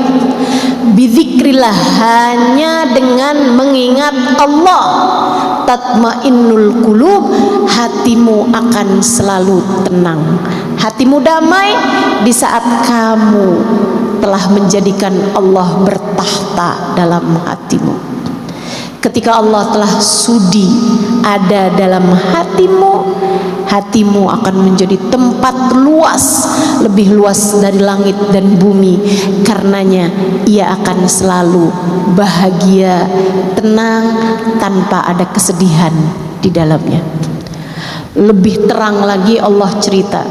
bidzikrillah, hanya dengan mengingat Allah, tatmainnul qulub, hatimu akan selalu tenang, hatimu damai di saat kamu telah menjadikan Allah bertahta dalam hatimu. Ketika Allah telah sudi ada dalam hatimu, hatimu akan menjadi tempat luas, lebih luas dari langit dan bumi. Karenanya ia akan selalu bahagia, tenang, tanpa ada kesedihan di dalamnya. Lebih terang lagi Allah cerita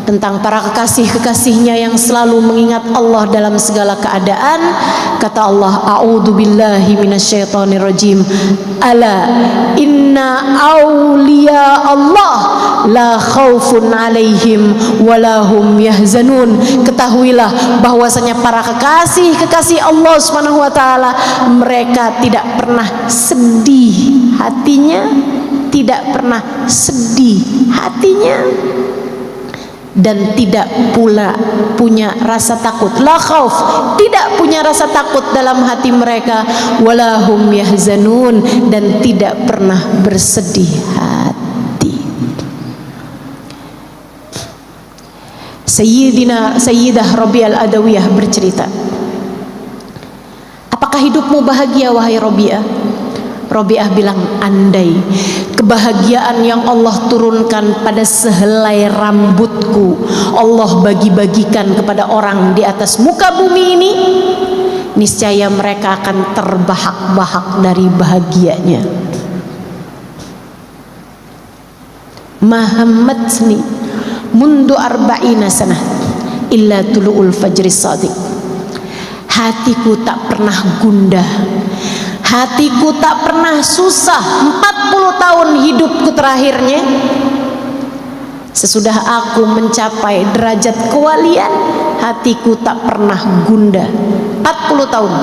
tentang para kekasih-kekasihnya yang selalu mengingat Allah dalam segala keadaan. Kata Allah, a'udzubillahi minasyaitonirrajim, ala inna awliya Allah la khaufun alaihim walahum yahzanun. Ketahuilah bahwasanya para kekasih-kekasih Allah Subhanahu wa taala, mereka tidak pernah sedih hatinya, tidak pernah sedih hatinya, dan tidak pula punya rasa takut. La khauf, tidak punya rasa takut dalam hati mereka. Walahum yahzanun, dan tidak pernah bersedih hati. Sayyidah Rabi'ah Adawiyah bercerita, apakah hidupmu bahagia wahai Rabi'ah? Rabi'ah bilang, andai kebahagiaan yang Allah turunkan pada sehelai rambutku Allah bagi-bagikan kepada orang di atas muka bumi ini, niscaya mereka akan terbahak-bahak dari bahagianya. Muhammad seni mundu arba'ina sanah illa tulu'ul fajri shadiq. Hatiku tak pernah gundah, hatiku tak pernah susah 40 tahun hidupku terakhirnya. Sesudah aku mencapai derajat kewalian, hatiku tak pernah gundah 40 tahun.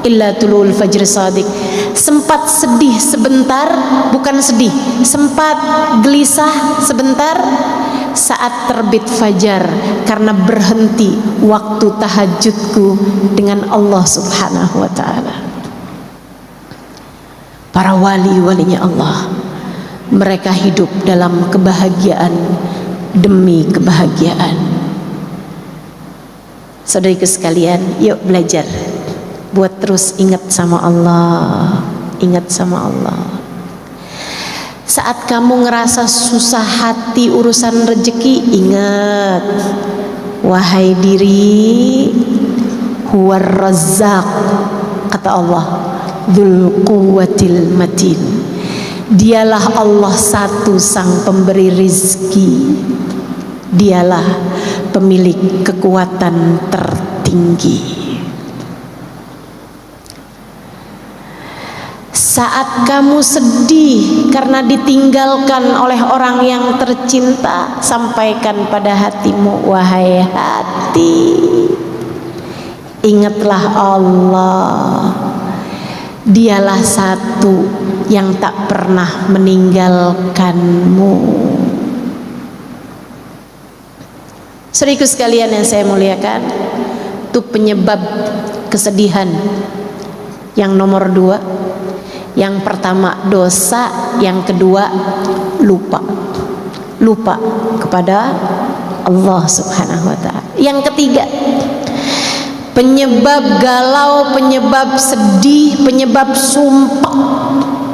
Illa tulul fajr shadiq. Sempat sedih sebentar, bukan sedih, sempat gelisah sebentar saat terbit fajar, karena berhenti waktu tahajudku dengan Allah Subhanahu wa ta'ala. Para wali-walinya Allah, mereka hidup dalam kebahagiaan demi kebahagiaan. Saudariku sekalian, yuk belajar buat terus ingat sama Allah, ingat sama Allah. Saat kamu ngerasa susah hati urusan rezeki, ingat, wahai diri, huwar razzaq, kata Allah, dzul quwwatil matin. Dialah Allah satu sang pemberi rizki, dialah pemilik kekuatan tertinggi. Saat kamu sedih karena ditinggalkan oleh orang yang tercinta, sampaikan pada hatimu, wahai hati, ingatlah Allah, dialah satu yang tak pernah meninggalkanmu. Saudaraku sekalian yang saya muliakan, itu penyebab kesedihan yang nomor 2. Yang pertama dosa, yang kedua lupa kepada Allah Subhanahu wa ta'ala. Yang ketiga, penyebab galau, penyebab sedih, penyebab sumpah.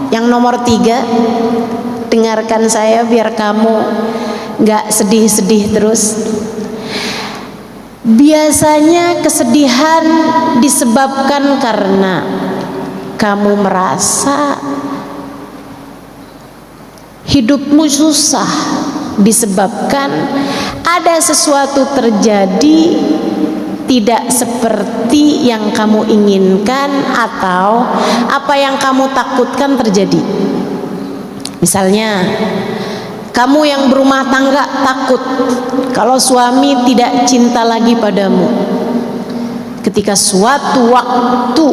Yang nomor 3, dengarkan saya biar kamu gak sedih-sedih terus. Biasanya kesedihan disebabkan karena kamu merasa hidupmu susah, disebabkan ada sesuatu terjadi tidak seperti yang kamu inginkan atau apa yang kamu takutkan terjadi. Misalnya, kamu yang berumah tangga takut kalau suami tidak cinta lagi padamu. ketika suatu waktu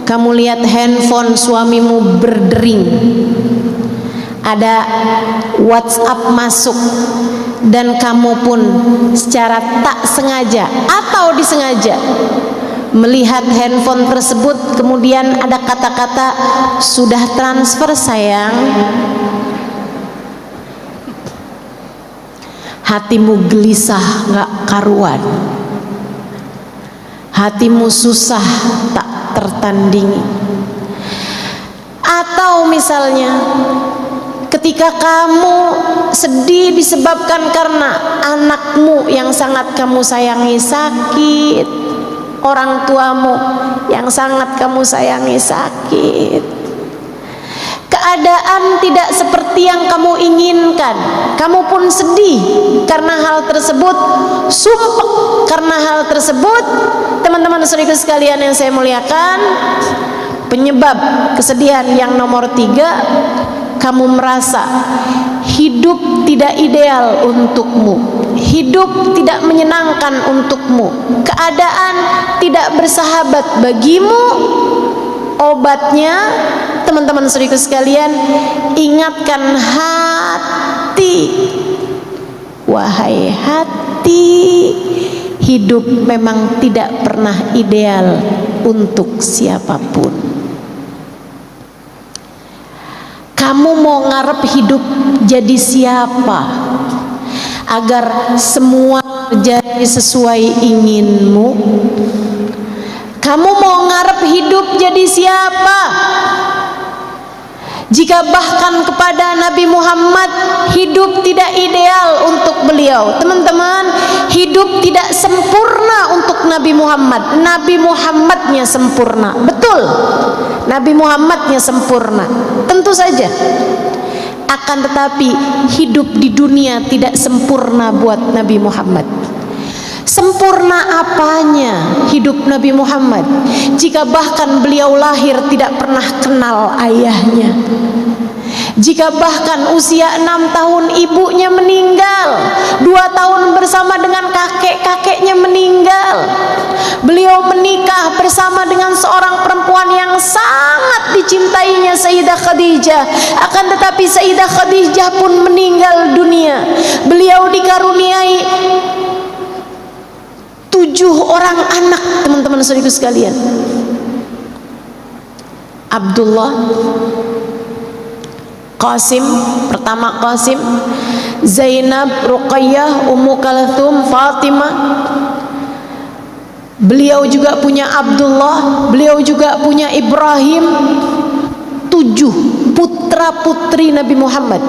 kamu lihat handphone suamimu berdering, ada WhatsApp masuk, dan kamu pun secara tak sengaja atau disengaja melihat handphone tersebut, kemudian ada kata-kata, "Sudah transfer sayang." Hatimu gelisah gak karuan, hatimu susah tak tertandingi. Atau misalnya ketika kamu sedih disebabkan karena anakmu yang sangat kamu sayangi sakit, orang tuamu yang sangat kamu sayangi sakit, keadaan tidak seperti yang kamu inginkan, kamu pun sedih karena hal tersebut, sumpah karena hal tersebut. Teman-teman saudara sekalian yang saya muliakan, penyebab kesedihan yang nomor 3, kamu merasa hidup tidak ideal untukmu, hidup tidak menyenangkan untukmu, keadaan tidak bersahabat bagimu. Obatnya, teman-teman saudara sekalian, ingatkan hati. Wahai hati, hidup memang tidak pernah ideal untuk siapapun. Kamu mau ngarep hidup jadi siapa agar semua terjadi sesuai inginmu? Kamu mau ngarep hidup jadi siapa jika bahkan kepada Nabi Muhammad hidup tidak ideal untuk beliau? Teman-teman, hidup tidak sempurna untuk Nabi Muhammad. Nabi Muhammadnya sempurna, betul, Nabi Muhammadnya sempurna, tentu saja. Akan tetapi hidup di dunia tidak sempurna buat Nabi Muhammad. Sempurna apanya hidup Nabi Muhammad jika bahkan beliau lahir tidak pernah kenal ayahnya, jika bahkan usia 6 tahun ibunya meninggal, 2 tahun bersama dengan kakek-kakeknya meninggal, beliau menikah bersama dengan seorang perempuan yang sangat dicintainya, Sayyidah Khadijah. Akan tetapi Sayyidah Khadijah pun meninggal dunia. Beliau dikaruniai 7 orang anak, teman-teman saudaraku sekalian. Abdullah, Qasim, pertama Qasim, Zainab, Ruqayyah, Ummu Kalthum, Fatimah. Beliau juga punya Abdullah, beliau juga punya Ibrahim. 7 putra putri Nabi Muhammad.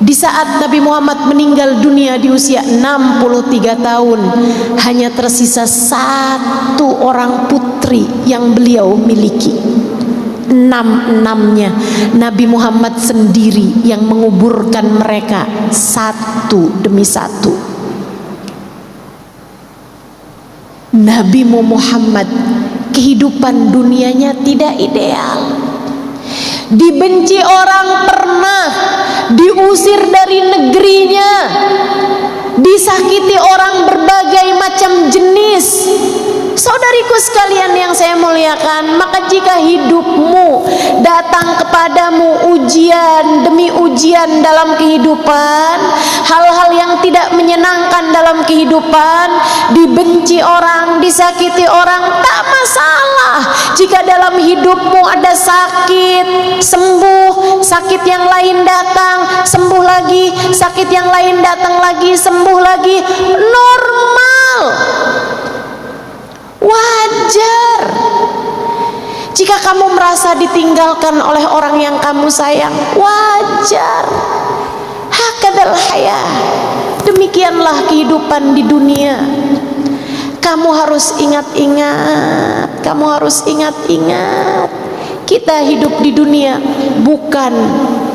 Di saat Nabi Muhammad meninggal dunia di usia 63 tahun, hanya tersisa 1 orang putri yang beliau miliki. 6-6-nya Nabi Muhammad sendiri yang menguburkan mereka satu demi satu. Nabi Muhammad kehidupan dunianya tidak ideal. Dibenci orang pernah, diusir dari negerinya, disakiti orang berbagai macam jenis. Saudariku sekalian yang saya muliakan, maka jika hidupmu datang kepadamu ujian demi ujian dalam kehidupan, hal-hal yang tidak menyenangkan dalam kehidupan, dibenci orang, disakiti orang, tak masalah. Jika dalam hidupmu ada sakit, sembuh, sakit yang lain datang, sembuh lagi, sakit yang lain datang lagi, sembuh lagi, normal, wajar. Jika kamu merasa ditinggalkan oleh orang yang kamu sayang, wajar. Hakadal hayah, demikianlah kehidupan di dunia. Kamu harus ingat-ingat, kamu harus ingat-ingat, kita hidup di dunia bukan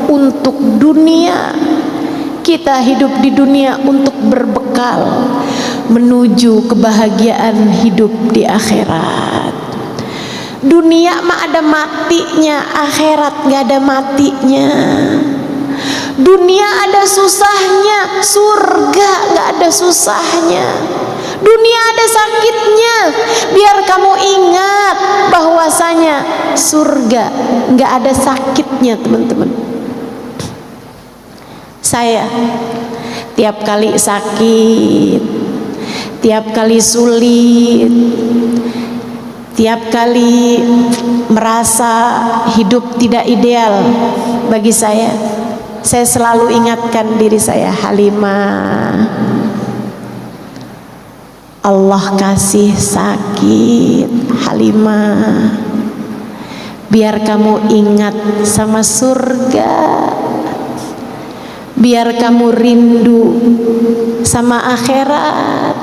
untuk dunia. Kita hidup di dunia untuk berbekal menuju kebahagiaan hidup di akhirat. Dunia mah ada matinya, akhirat gak ada matinya. Dunia ada susahnya, surga gak ada susahnya. Dunia ada sakitnya, biar kamu ingat bahwasanya surga nggak ada sakitnya, teman-teman. Saya tiap kali sakit, tiap kali sulit, tiap kali merasa hidup tidak ideal bagi saya selalu ingatkan diri saya, Halimah, Allah kasih sakit, Halimah, biar kamu ingat sama surga, biar kamu rindu sama akhirat,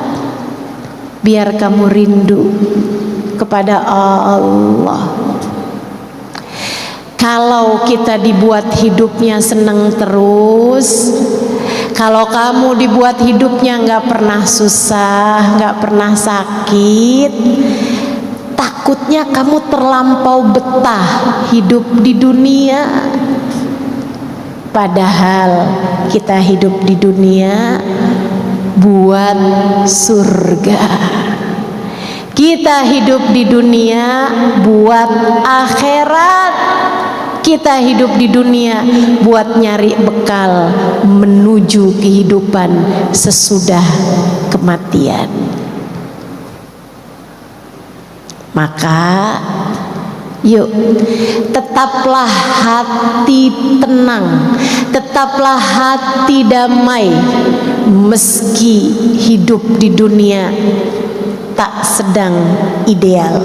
biar kamu rindu kepada Allah. Kalau kita dibuat hidupnya senang terus, kalau kamu dibuat hidupnya nggak pernah susah, nggak pernah sakit, takutnya kamu terlampau betah hidup di dunia. Padahal kita hidup di dunia buat surga. Kita hidup di dunia buat akhirat. Kita hidup di dunia buat nyari bekal menuju kehidupan sesudah kematian. Maka yuk, tetaplah hati tenang, tetaplah hati damai, meski hidup di dunia tak sedang ideal.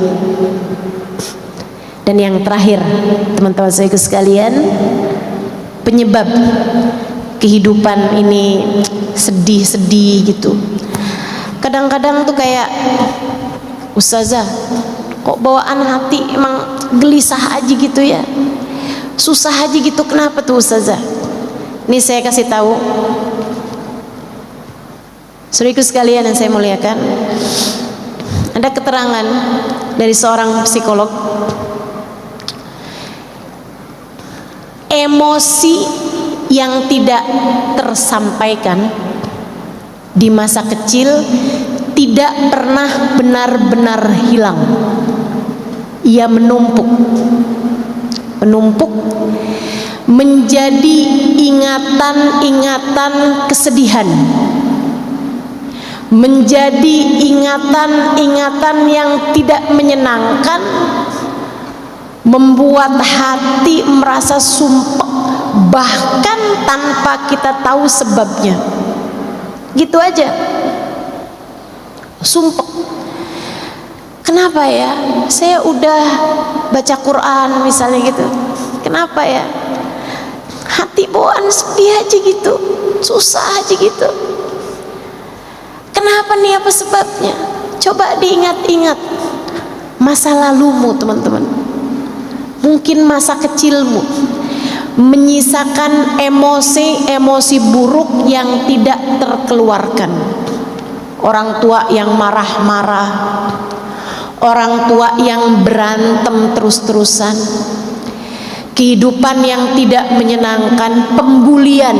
Dan yang terakhir, teman-teman saya sekalian, penyebab kehidupan ini sedih-sedih gitu. Kadang-kadang tuh kayak, Ustazah, kok bawaan hati emang gelisah aja gitu ya, susah aja gitu, kenapa tuh Ustazah? Ini saya kasih tahu, saudaraku sekalian yang saya muliakan, ada keterangan dari seorang psikolog. Emosi yang tidak tersampaikan di masa kecil tidak pernah benar-benar hilang. Ia menumpuk menjadi ingatan-ingatan kesedihan, menjadi ingatan-ingatan yang tidak menyenangkan, membuat hati merasa sumpek bahkan tanpa kita tahu sebabnya. Gitu aja, sumpek. Kenapa ya? Saya udah baca Quran misalnya gitu, kenapa ya? Hati bawaan sedih aja gitu, susah aja gitu. Kenapa nih, apa sebabnya? Coba diingat-ingat masa lalumu, teman-teman. Mungkin masa kecilmu menyisakan emosi buruk yang tidak terkeluarkan. Orang tua yang marah-marah, orang tua yang berantem terus-terusan, kehidupan yang tidak menyenangkan, pembulian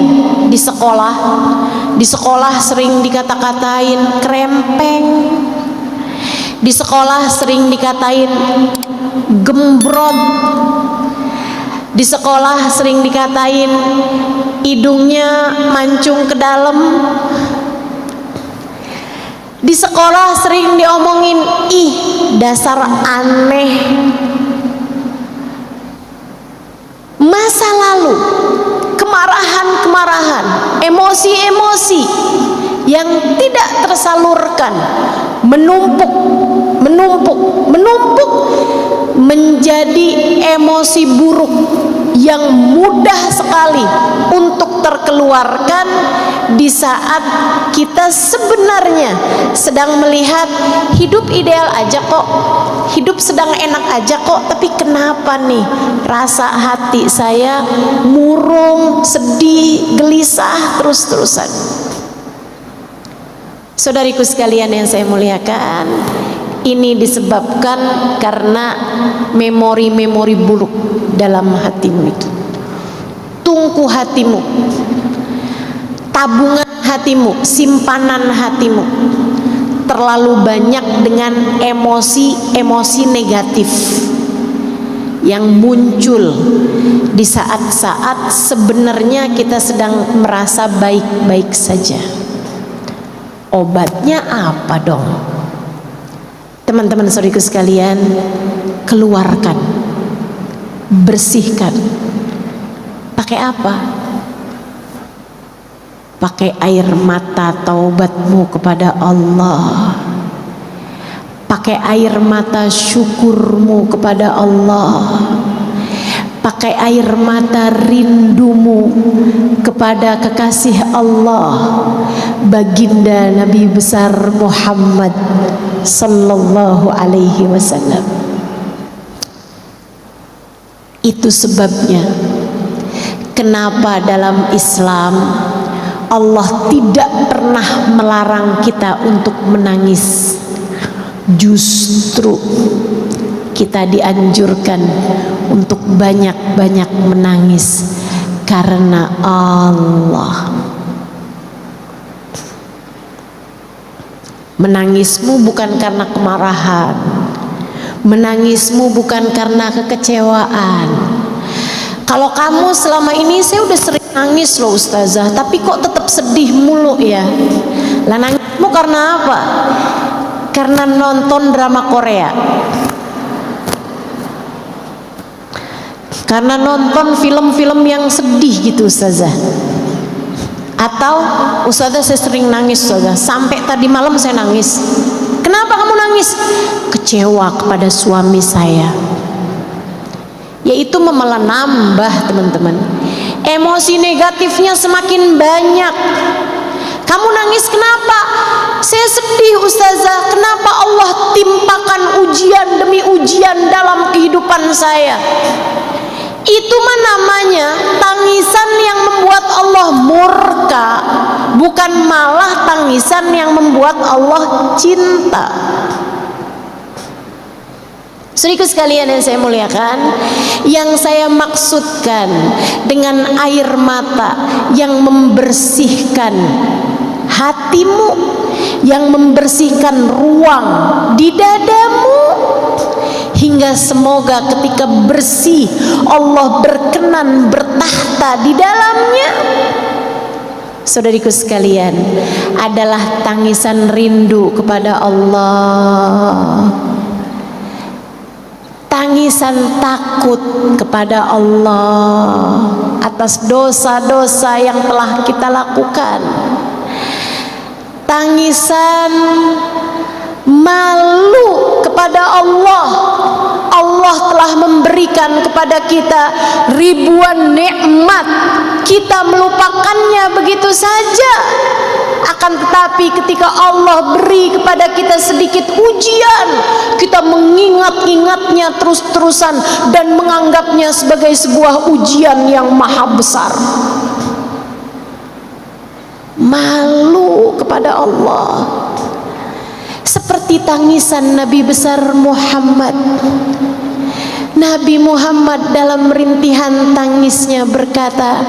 di sekolah. Di sekolah sering dikata-katain krempeng, di sekolah sering dikatain gembrot, di sekolah sering dikatain hidungnya mancung ke dalam, di sekolah sering diomongin, ih dasar aneh. Masa lalu, kemarahan-kemarahan, emosi-emosi yang tidak tersalurkan menumpuk menjadi emosi buruk yang mudah sekali untuk terkeluarkan di saat kita sebenarnya sedang melihat hidup ideal aja kok, hidup sedang enak aja kok, tapi kenapa nih rasa hati saya murung, sedih, gelisah terus-terusan. Saudariku sekalian yang saya muliakan, ini disebabkan karena memori-memori buruk dalam hatimu itu. Tungku hatimu, tabungan hatimu, simpanan hatimu terlalu banyak dengan emosi-emosi negatif yang muncul di saat-saat sebenarnya kita sedang merasa baik-baik saja. Obatnya apa dong? Teman-teman saudariku sekalian, keluarkan, bersihkan. Pakai apa? Pakai air mata taubatmu kepada Allah, pakai air mata syukurmu kepada Allah, pakai air mata rindumu kepada kekasih Allah, baginda Nabi besar Muhammad sallallahu alaihi wasallam. Itu sebabnya kenapa dalam Islam Allah tidak pernah melarang kita untuk menangis. Justru kita dianjurkan untuk banyak-banyak menangis karena Allah. Menangismu bukan karena kemarahan, menangismu bukan karena kekecewaan. Kalau kamu selama ini, saya udah sering nangis loh ustazah, tapi kok tetap sedih mulu ya. Lah nangismu karena apa? Karena nonton drama Korea, karena nonton film-film yang sedih gitu ustazah. Atau ustazah saya sering nangis ustazah, sampai tadi malam saya nangis. Kenapa kamu nangis? Kecewa kepada suami saya. Yaitu malah nambah teman-teman, emosi negatifnya semakin banyak. Kamu nangis kenapa? Saya sedih ustazah, kenapa Allah timpakan ujian demi ujian dalam kehidupan saya. Itu mah namanya tangisan yang membuat Allah murka, bukan malah tangisan yang membuat Allah cinta. Saudaraku sekalian yang saya muliakan, yang saya maksudkan dengan air mata yang membersihkan hatimu, yang membersihkan ruang di dadamu, hingga semoga ketika bersih Allah berkenan bertahta di dalamnya. Saudariku sekalian, adalah tangisan rindu kepada Allah, tangisan takut kepada Allah atas dosa-dosa yang telah kita lakukan, tangisan malu kepada Allah. Allah telah memberikan kepada kita ribuan nikmat, kita melupakannya begitu saja. Akan tetapi ketika Allah beri kepada kita sedikit ujian, kita mengingat-ingatnya terus-terusan dan menganggapnya sebagai sebuah ujian yang maha besar. Malu kepada Allah, seperti tangisan Nabi besar Muhammad. Nabi Muhammad dalam rintihan tangisnya berkata,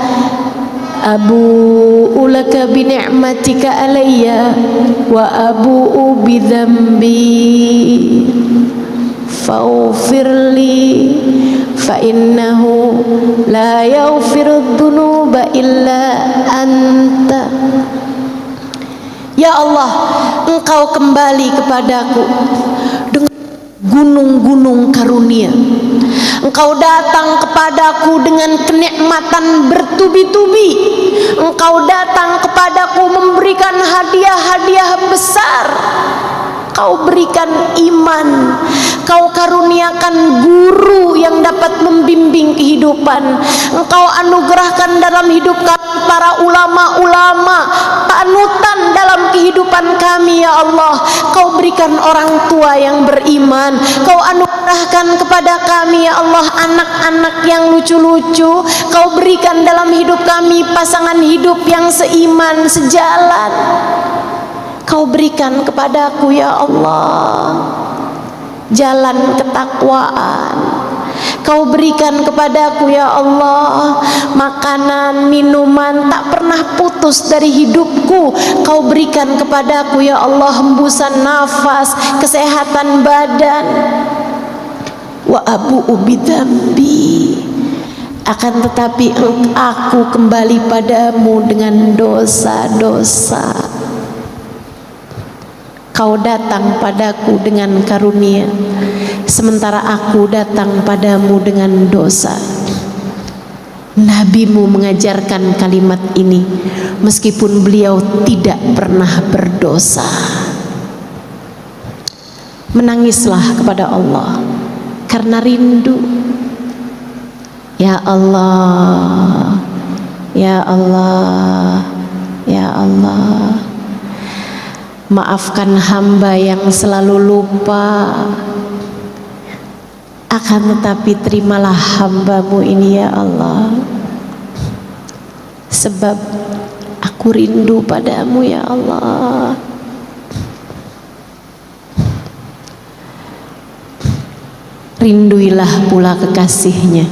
Abu'u laka bi ni'matika alayya wa abu'u bi dzambi faghfirli fa innahu la yaghfiru dzunuba illa anta. Ya Allah, Engkau kembali kepadaku dengan gunung-gunung karunia. Engkau datang kepadaku dengan kenikmatan bertubi-tubi. Engkau datang kepadaku memberikan hadiah-hadiah besar. Kau berikan iman, Kau karuniakan guru yang dapat membimbing kehidupan. Engkau anugerahkan dalam hidup kami para ulama-ulama, panutan dalam kehidupan kami ya Allah. Kau berikan orang tua yang beriman. Kau anugerahkan kepada kami ya Allah anak-anak yang lucu-lucu. Kau berikan dalam hidup kami pasangan hidup yang seiman, sejalan. Kau berikan kepadaku ya Allah jalan ketakwaan, Kau berikan kepadaku ya Allah makanan, minuman tak pernah putus dari hidupku. Kau berikan kepadaku ya Allah hembusan nafas, kesehatan badan. Wa abu'u bidzambi, akan tetapi aku kembali padamu dengan dosa-dosa. Kau datang padaku dengan karunia, sementara aku datang padamu dengan dosa. Nabimu mengajarkan kalimat ini meskipun beliau tidak pernah berdosa. Menangislah kepada Allah karena rindu. Ya Allah, ya Allah, ya Allah, maafkan hamba yang selalu lupa, akan tetapi terimalah hambamu ini ya Allah, sebab aku rindu padamu ya Allah. Rinduilah pula kekasihnya,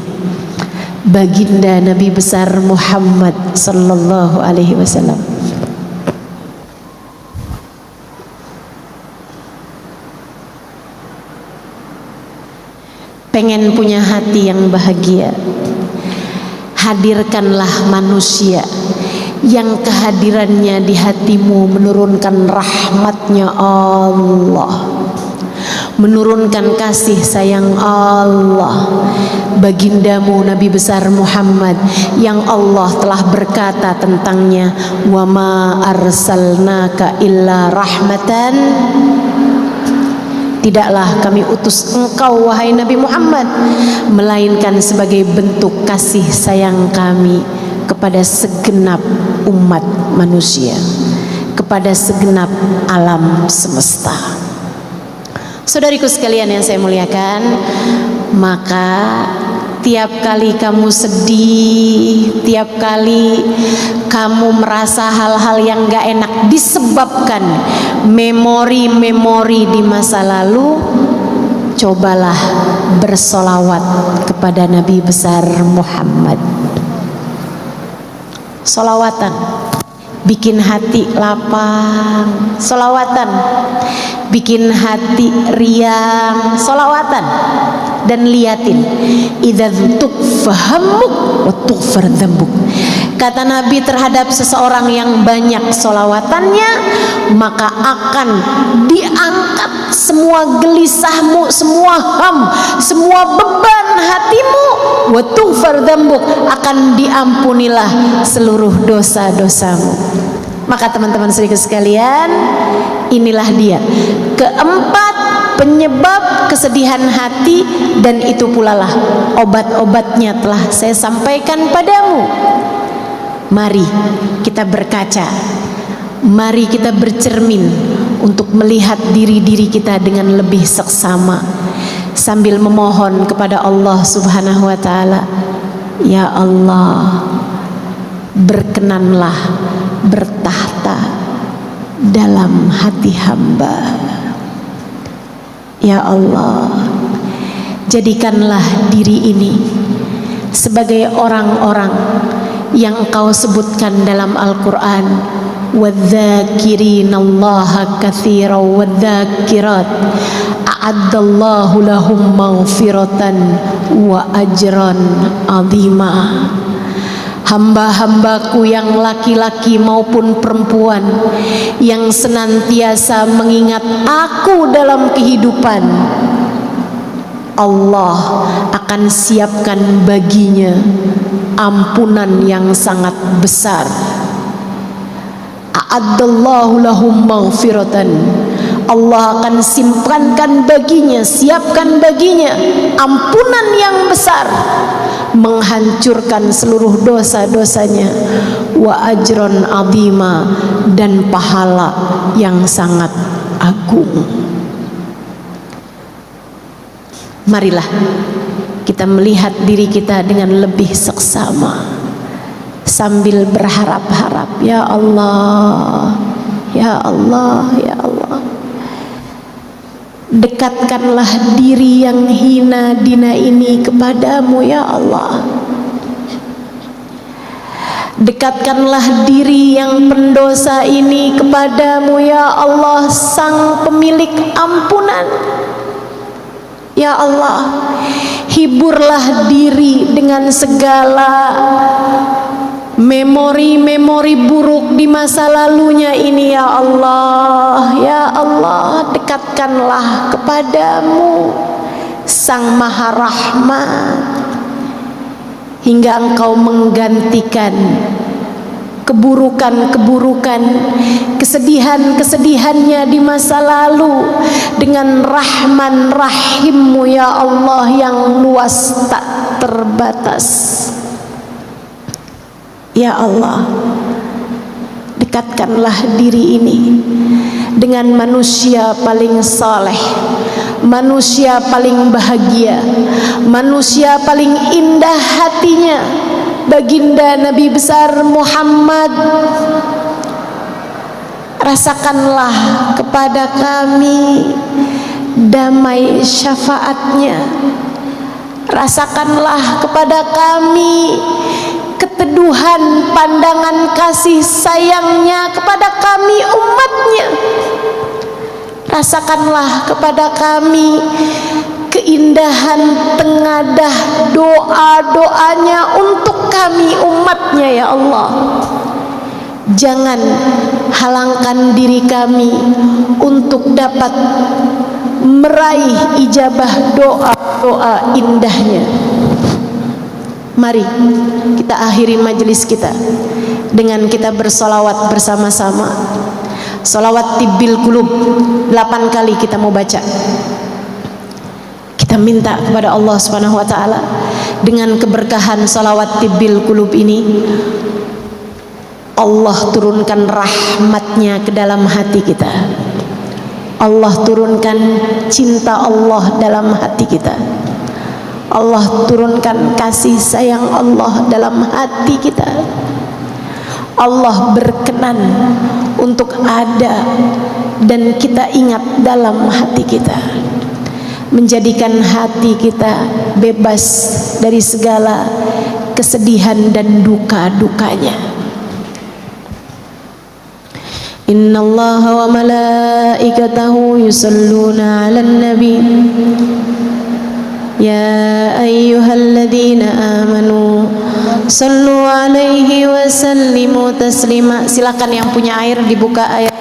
baginda Nabi besar Muhammad sallallahu alaihi wasallam. Pengen punya hati yang bahagia, hadirkanlah manusia yang kehadirannya di hatimu menurunkan rahmatnya Allah, menurunkan kasih sayang Allah. Bagindamu Nabi besar Muhammad yang Allah telah berkata tentangnya, wa ma arsalnaka illa rahmatan, tidaklah kami utus engkau wahai Nabi Muhammad melainkan sebagai bentuk kasih sayang kami kepada segenap umat manusia, kepada segenap alam semesta. Saudariku sekalian yang saya muliakan, maka tiap kali kamu sedih, tiap kali kamu merasa hal-hal yang gak enak disebabkan memori-memori di masa lalu, cobalah bersolawat kepada Nabi besar Muhammad. Solawatan bikin hati lapang, solawatan bikin hati riang, solawatan. Dan liatin, idza tukfahamuk wa tughfar dzambuk. Kata Nabi terhadap seseorang yang banyak solawatannya, maka akan diangkat semua gelisahmu, semua ham, semua beban hatimu, wa tughfar dzambuk, akan diampunilah seluruh dosa-dosamu. Maka teman-teman saudara sekalian, inilah dia keempat penyebab kesedihan hati, dan itu pula lah obat-obatnya telah saya sampaikan padamu. Mari kita berkaca, mari kita bercermin untuk melihat diri-diri kita dengan lebih seksama sambil memohon kepada Allah Subhanahu wa taala, ya Allah, berkenanlah bertahta dalam hati hamba. Ya Allah, jadikanlah diri ini sebagai orang-orang yang Engkau sebutkan dalam Al-Quran, wadzakirinallaha katsiran wadzakirat a'addallahu lahum maghfiratan wa ajran azima. Hamba-hambaku yang laki-laki maupun perempuan yang senantiasa mengingat aku dalam kehidupan, Allah akan siapkan baginya ampunan yang sangat besar. A'addallahu lahum maghfiratan, Allah akan simpankan baginya, siapkan baginya ampunan yang besar, menghancurkan seluruh dosa-dosanya, wa ajron azima, dan pahala yang sangat agung. Marilah kita melihat diri kita dengan lebih seksama sambil berharap-harap, ya Allah, ya Allah, ya Allah. Dekatkanlah diri yang hina dina ini kepadamu ya Allah. Dekatkanlah diri yang pendosa ini kepadamu ya Allah, sang pemilik ampunan. Ya Allah, hiburlah diri dengan segala memori-memori buruk di masa lalunya ini ya Allah. Ya Allah, dekatkanlah kepadamu Sang Maha Rahmat hingga Engkau menggantikan keburukan-keburukan, kesedihan-kesedihannya di masa lalu dengan Rahman Rahim-Mu ya Allah yang luas tak terbatas. Ya Allah, dekatkanlah diri ini dengan manusia paling saleh, manusia paling bahagia, manusia paling indah hatinya, baginda Nabi besar Muhammad. Rasakanlah kepada kami damai syafaatnya, rasakanlah kepada kami keteduhan pandangan kasih sayangnya kepada kami umatnya. Rasakanlah kepada kami keindahan tengadah doa-doanya untuk kami umatnya ya Allah. Jangan halangkan diri kami untuk dapat meraih ijabah doa-doa indahnya. Mari kita akhiri majelis kita dengan kita bersolawat bersama-sama. Solawat tibbil qulub 8 kali kita mau baca. Kita minta kepada Allah Subhanahu wa taala dengan keberkahan solawat tibbil qulub ini, Allah turunkan rahmatnya ke dalam hati kita. Allah turunkan cinta Allah dalam hati kita. Allah turunkan kasih sayang Allah dalam hati kita. Allah berkenan untuk ada dan kita ingat dalam hati kita, menjadikan hati kita bebas dari segala kesedihan dan duka-dukanya. Innallaha wa malaikatahu yusalluna 'alan nabi. Ya ayyuhalladzina amanu sallu alaihi wa sallimu taslima. Silakan yang punya air dibuka air.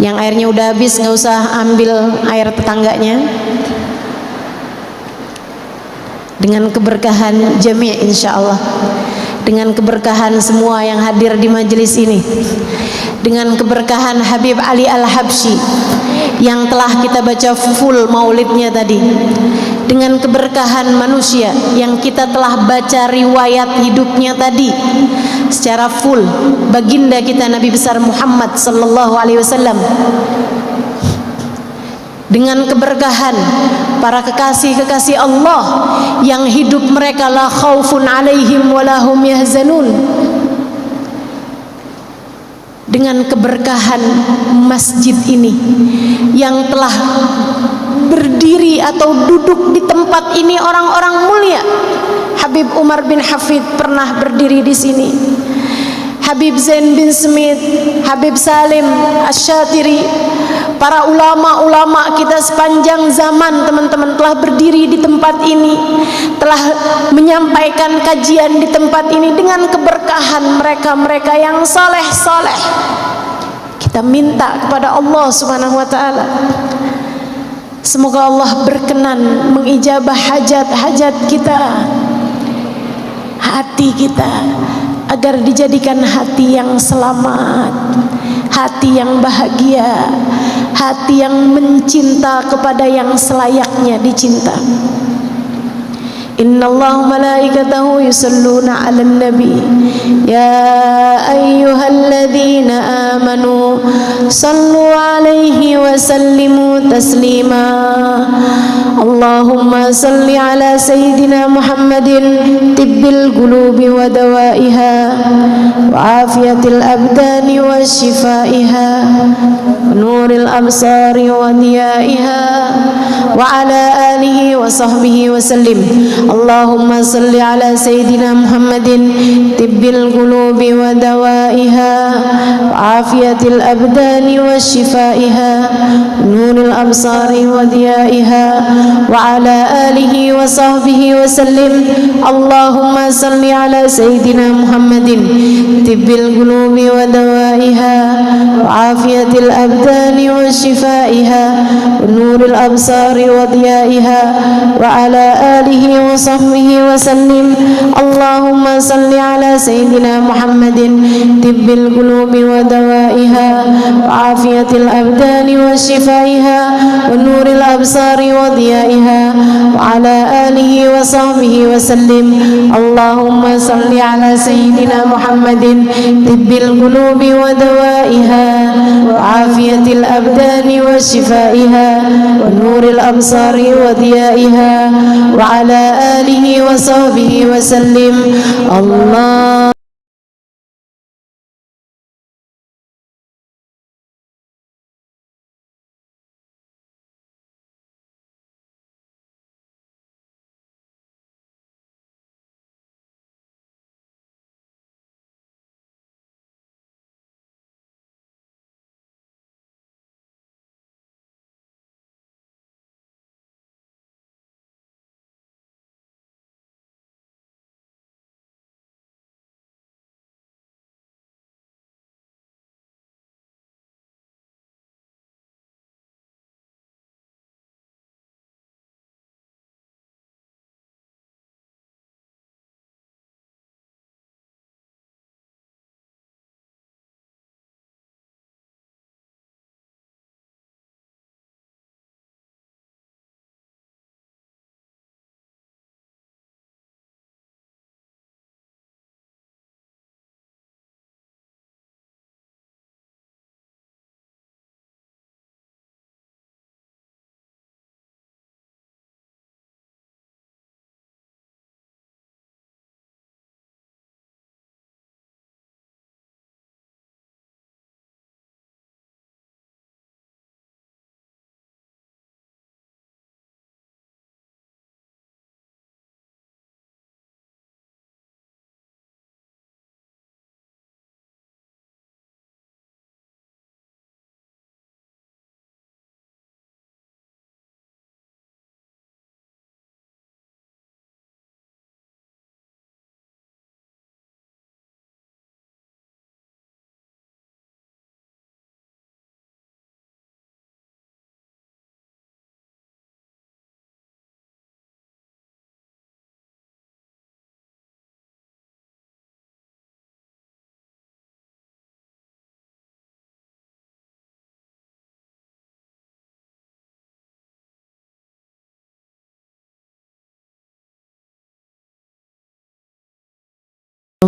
Yang airnya udah habis nggak usah ambil air tetangganya. Dengan keberkahan jami' insyaallah, dengan keberkahan semua yang hadir di majelis ini, dengan keberkahan Habib Ali Al-Habsyi yang telah kita baca full maulidnya tadi, dengan keberkahan manusia yang kita telah baca riwayat hidupnya tadi secara full, baginda kita Nabi besar Muhammad sallallahu alaihi wasallam, dengan keberkahan para kekasih-kekasih Allah yang hidup mereka la khaufun alaihim walahum yahzanun, dengan keberkahan masjid ini yang telah berdiri atau duduk di tempat ini orang-orang mulia. Habib Umar bin Hafid pernah berdiri di sini, Habib Zain bin Smith, Habib Salim Asy-Syatiri, para ulama-ulama kita sepanjang zaman teman-teman telah berdiri di tempat ini, telah menyampaikan kajian di tempat ini dengan keberkahan mereka-mereka yang saleh-saleh. Kita minta kepada Allah Subhanahu wa taala, semoga Allah berkenan mengijabah hajat-hajat kita, hati kita, agar dijadikan hati yang selamat, hati yang bahagia, hati yang mencinta kepada yang selayaknya dicinta. Innallaha malaikatahu yusalluna 'alan nabi. Ya ayyuhalladzina amanu sallu 'alaihi wa وسلموا تسليما. اللهم صل على سيدنا محمد طب القلوب ودوائها وعافية الأبدان وشفائها ونور الأبصار وضيائها وعلى آله وصحبه وسلم. اللهم صل على سيدنا محمد طب القلوب ودوائها وعافية الأبدان وشفائها ونور الأبصار وضيائها وعلى آله وصحبه وسلم. اللهم صل على سيدنا محمد طب القلوب ودوائها وعافية الأبدان وشفائها ونور الأبصار وضيائها وعلى آله وصحبه وسلم. اللهم صل على سيدنا محمد طب القلوب ودوائها وعافية الأبدان وشفائها ونور الأبصار وضيائها وعلى آله وصحبه وسلم. اللهم صل على سيدنا محمد طب القلوب ودوائها وعافية الأبدان وشفائها ونور الأبصار وضيائها وعلى آله وصحبه وسلم. الله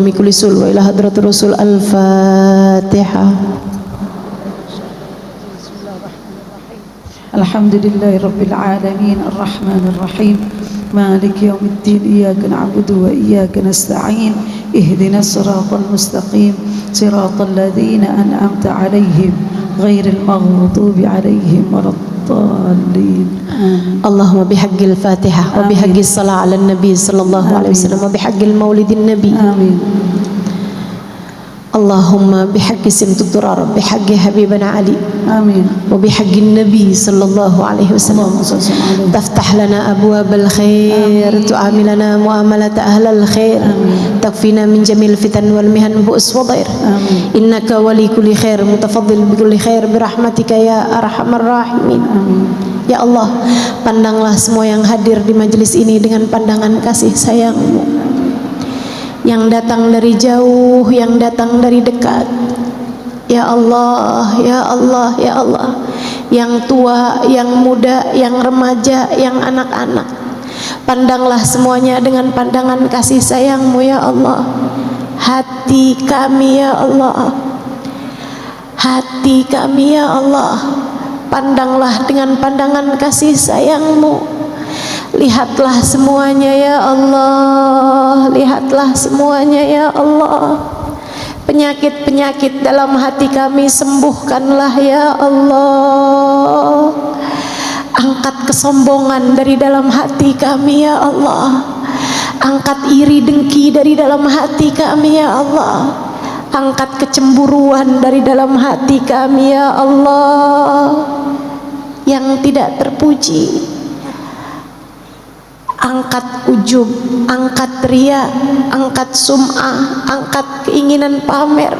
Mikul sul wa ila hadratur rasul. Al-Fatihah. Alhamdulillahi rabbil alamin arrahmanir rahim maliki yaumiddin iyyaka na'budu wa iyyaka nasta'in ihdinas siratal mustaqim siratal ladzina an'amta 'alaihim ghairil maghdubi 'alaihim waladdallin. Allahumma bihaqqil Fatihah wa bihaqqis salat 'alan nabi sallallahu alaihi wasallam wa bihaqqil maulidin nabi. Amin. Allahumma bihaqqi simtud durar bihaqqi habibana Ali. Amin. Wa bihaqqin nabi sallallahu alaihi wasallam taftah lana abwabal khair tu'amilana muamalata ahlal khair takfina min jamil fitan wal mihan bu'us wa dhair. Innaka wali kulli khair mutafaddil bi kulli khair birahmatika ya arhamar rahimin. Ya Allah, pandanglah semua yang hadir di majelis ini dengan pandangan kasih sayang-Mu, yang datang dari jauh, yang datang dari dekat. Ya Allah, ya Allah, ya Allah, yang tua, yang muda, yang remaja, yang anak-anak, pandanglah semuanya dengan pandangan kasih sayang-Mu ya Allah. Hati kami ya Allah, hati kami ya Allah, pandanglah dengan pandangan kasih sayang-Mu. Lihatlah semuanya ya Allah, lihatlah semuanya ya Allah. Penyakit-penyakit dalam hati kami sembuhkanlah ya Allah. Angkat kesombongan dari dalam hati kami ya Allah. Angkat iri dengki dari dalam hati kami ya Allah. Angkat kecemburuan dari dalam hati kami ya Allah yang tidak terpuji. Angkat ujub, angkat ria, angkat sum'ah, angkat keinginan pamer,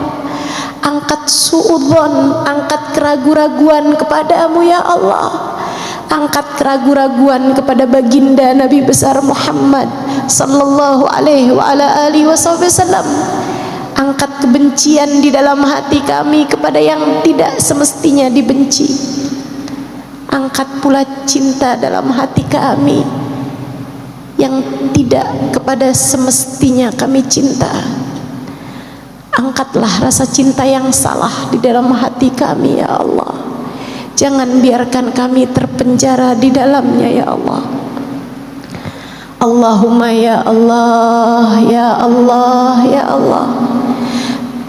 angkat suudzon, angkat keraguan-raguan kepadamu ya Allah. Angkat keraguan-raguan kepada baginda Nabi besar Muhammad sallallahu alaihi wa ala alihi wasallam. Angkat kebencian di dalam hati kami kepada yang tidak semestinya dibenci. Angkat pula cinta dalam hati kami yang tidak kepada semestinya kami cinta. Angkatlah rasa cinta yang salah di dalam hati kami ya Allah. Jangan biarkan kami terpenjara di dalamnya ya Allah. Allahumma ya Allah, ya Allah, ya Allah.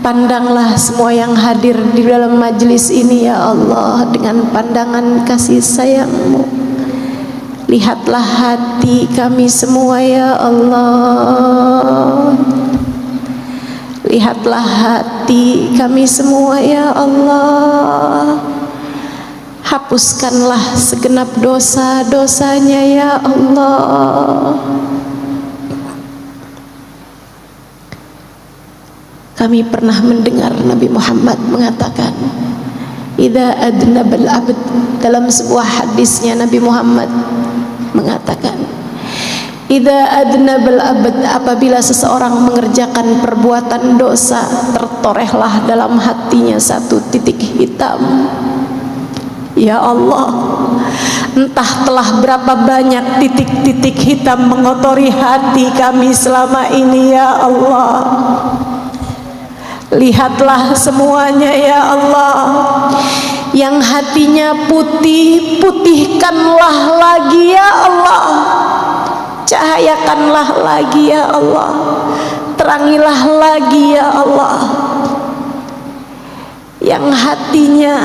Pandanglah semua yang hadir di dalam majlis ini ya Allah dengan pandangan kasih sayang-Mu. Lihatlah hati kami semua ya Allah. Lihatlah hati kami semua ya Allah. Hapuskanlah segenap dosa-dosanya ya Allah. Kami pernah mendengar Nabi Muhammad mengatakan, idza adnabal abd, dalam sebuah hadisnya Nabi Muhammad mengatakan, idza adnabal abd, apabila seseorang mengerjakan perbuatan dosa, tertorehlah dalam hatinya satu titik hitam. Ya Allah, entah telah berapa banyak titik-titik hitam mengotori hati kami selama ini ya Allah. Lihatlah semuanya ya Allah. Yang hatinya putih, putihkanlah lagi ya Allah. Cahayakanlah lagi ya Allah. Terangilah lagi ya Allah. Yang hatinya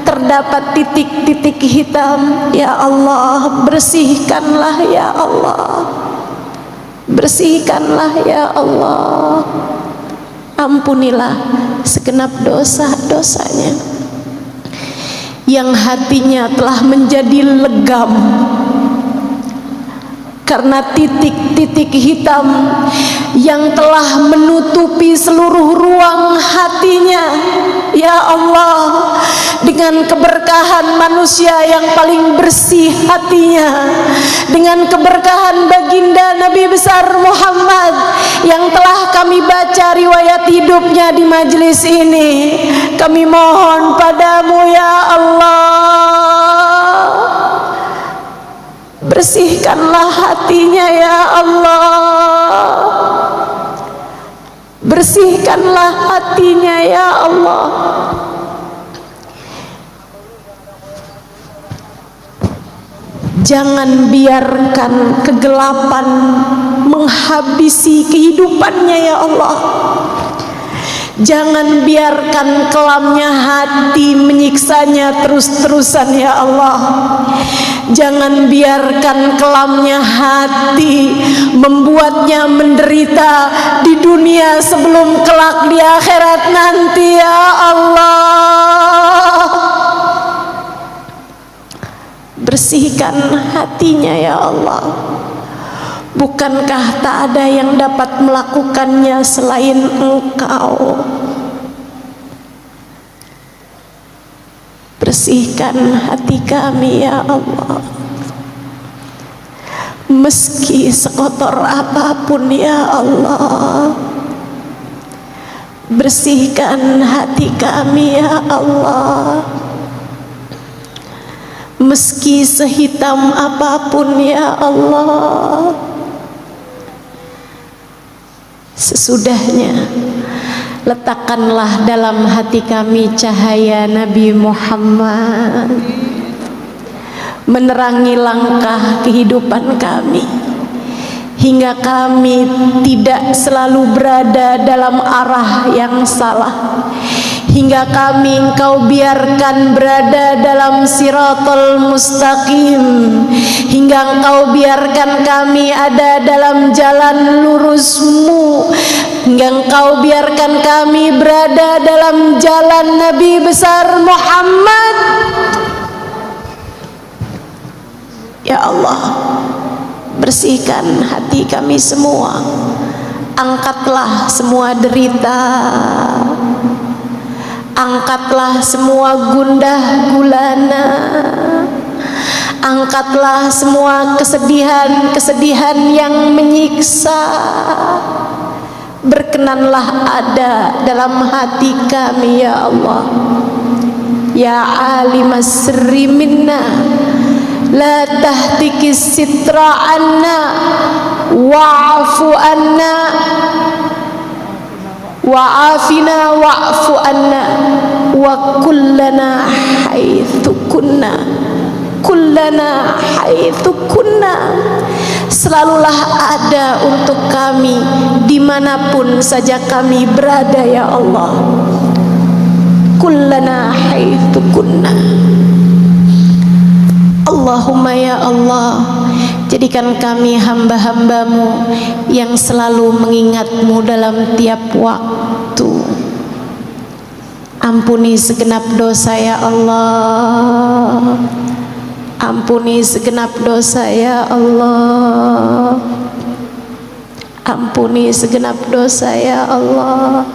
terdapat titik-titik hitam, ya Allah, bersihkanlah ya Allah. Bersihkanlah ya Allah. Ampunilah segenap dosa-dosanya. Yang hatinya telah menjadi legam karena titik-titik hitam yang telah menutupi seluruh ruang hatinya, ya Allah, dengan keberkahan manusia yang paling bersih hatinya, dengan keberkahan baginda Nabi besar Muhammad yang telah kami baca riwayat hidupnya di majelis ini. Kami mohon padamu ya Allah, bersihkanlah hatinya ya Allah. Bersihkanlah hatinya ya Allah. Jangan biarkan kegelapan menghabisi kehidupannya ya Allah. Jangan biarkan kelamnya hati menyiksanya terus-terusan ya Allah. Jangan biarkan kelamnya hati membuatnya menderita di dunia sebelum kelak di akhirat nanti ya Allah. Bersihkan hatinya ya Allah. Bukankah tak ada yang dapat melakukannya selain Engkau? Bersihkan hati kami ya Allah. Meski sekotor apapun ya Allah, bersihkan hati kami ya Allah. Meski sehitam apapun ya Allah. Sesudahnya Letakkanlah dalam hati kami cahaya Nabi Muhammad, menerangi langkah kehidupan kami, hingga kami tidak selalu berada dalam arah yang salah, hingga kami Engkau biarkan berada dalam siratal mustaqim, hingga Engkau biarkan kami ada dalam jalan lurus-Mu, hingga Engkau biarkan kami berada dalam jalan Nabi besar Muhammad. Ya Allah, bersihkan hati kami semua, angkatlah semua derita, angkatlah semua gundah gulana, angkatlah semua kesedihan-kesedihan yang menyiksa. Berkenanlah ada dalam hati kami ya Allah. Ya alimas sirri minna, la tahtikis sitra anna, wa'afu anna, wa'afina wa'fu anna, wa kullana haitsu kunna, kullana haitsu kunna. Selalulah ada untuk kami dimanapun saja kami berada ya Allah. Kullana haitsu kunna. Allahumma ya Allah, jadikan kami hamba-hamba-Mu yang selalu mengingat-Mu dalam tiap waktu. Ampuni segenap dosa ya Allah, ampuni segenap dosa ya Allah, ampuni segenap dosa ya Allah.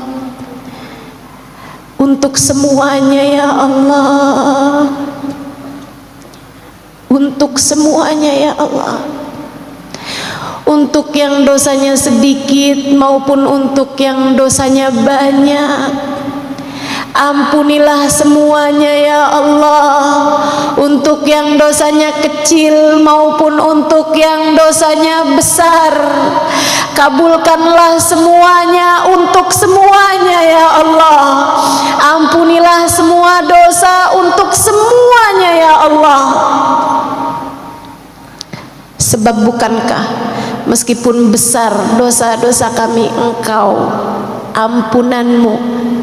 Untuk semuanya ya Allah, untuk semuanya ya Allah, untuk yang dosanya sedikit maupun untuk yang dosanya banyak, ampunilah semuanya ya Allah. Untuk yang dosanya kecil maupun untuk yang dosanya besar, kabulkanlah semuanya untuk semuanya ya Allah. Ampunilah semua dosa untuk semuanya ya Allah. Sebab bukankah meskipun besar dosa-dosa kami, Engkau ampunan-Mu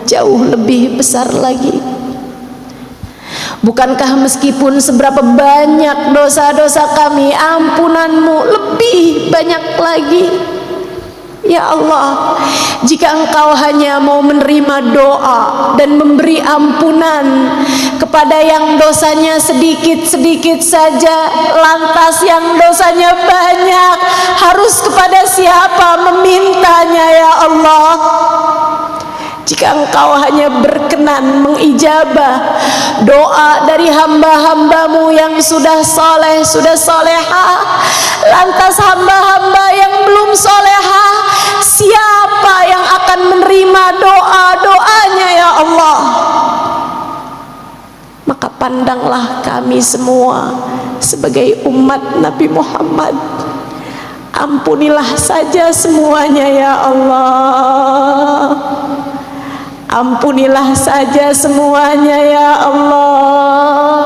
jauh lebih besar lagi. Bukankah meskipun seberapa banyak dosa-dosa kami, ampunan-Mu lebih banyak lagi. Ya Allah, jika Engkau hanya mau menerima doa dan memberi ampunan kepada yang dosanya sedikit-sedikit saja, lantas yang dosanya banyak harus kepada siapa memintanya ya Allah? Jika Engkau hanya berkenan mengijabah doa dari hamba-hamba-Mu yang sudah soleh, sudah solehah, lantas hamba-hamba yang belum solehah, siapa yang akan menerima doa-doanya ya Allah? Maka pandanglah kami semua sebagai umat Nabi Muhammad, ampunilah saja semuanya ya Allah, ampunilah saja semuanya ya Allah,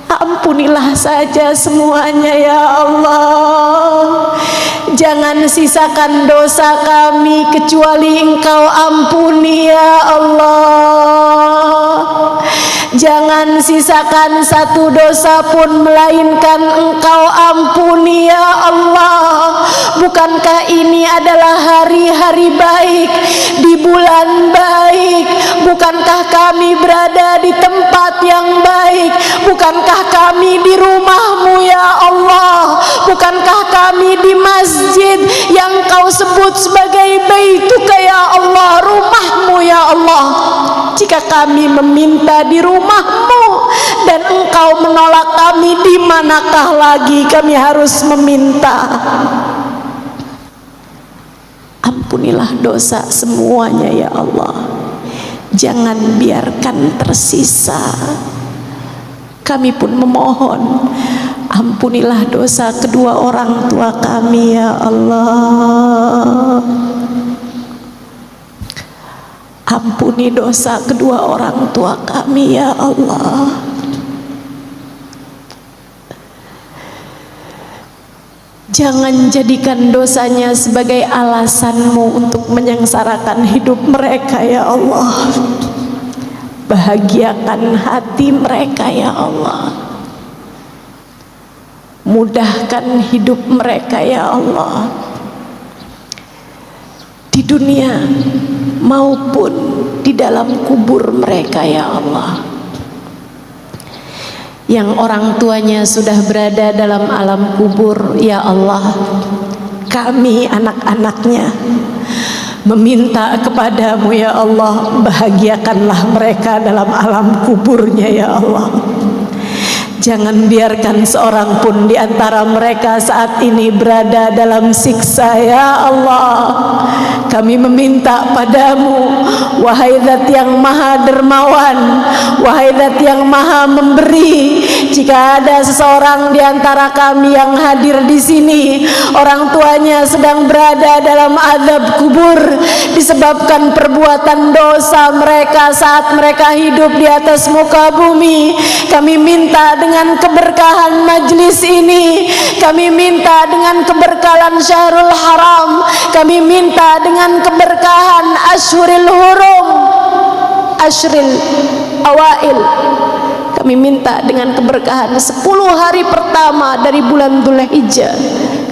ampunilah saja semuanya ya Allah. Jangan sisakan dosa kami kecuali Engkau ampuni ya Allah. Jangan sisakan satu dosa pun melainkan Engkau ampuni ya Allah. Bukankah ini adalah hari-hari baik, di bulan baik? Bukankah kami berada di tempat yang baik? Bukankah kami di rumah-Mu ya Allah? Bukankah kami di masjid yang Kau sebut sebagai baituka ya Allah, rumah-Mu ya Allah? Jika kami meminta di rumah-Mu dan Engkau menolak kami, di manakah lagi kami harus meminta? Ampunilah dosa semuanya ya Allah. Jangan biarkan tersisa. Kami pun memohon, ampunilah dosa kedua orang tua kami ya Allah. Ampuni dosa kedua orang tua kami ya Allah. Jangan jadikan dosanya sebagai alasanmu untuk menyengsarakan hidup mereka ya Allah. Bahagiakan hati mereka ya Allah. Mudahkan hidup mereka ya Allah, di dunia maupun di dalam kubur mereka ya Allah. Yang orang tuanya sudah berada dalam alam kubur ya Allah, kami anak-anaknya meminta kepadamu ya Allah, bahagiakanlah mereka dalam alam kuburnya ya Allah. Jangan biarkan seorang pun di antara mereka saat ini berada dalam siksa ya Allah. Kami meminta padamu, wahai Zat yang maha dermawan, wahai Zat yang maha memberi, jika ada seseorang di antara kami yang hadir di sini, orang tuanya sedang berada dalam azab kubur disebabkan perbuatan dosa mereka saat mereka hidup di atas muka bumi, kami minta dengan keberkahan majlis ini, kami minta dengan keberkahan Syahrul Haram, kami minta dengan keberkahan Ashuril Hurum, Ashril Awail, kami minta dengan keberkahan 10 hari pertama dari bulan Dzulhijjah,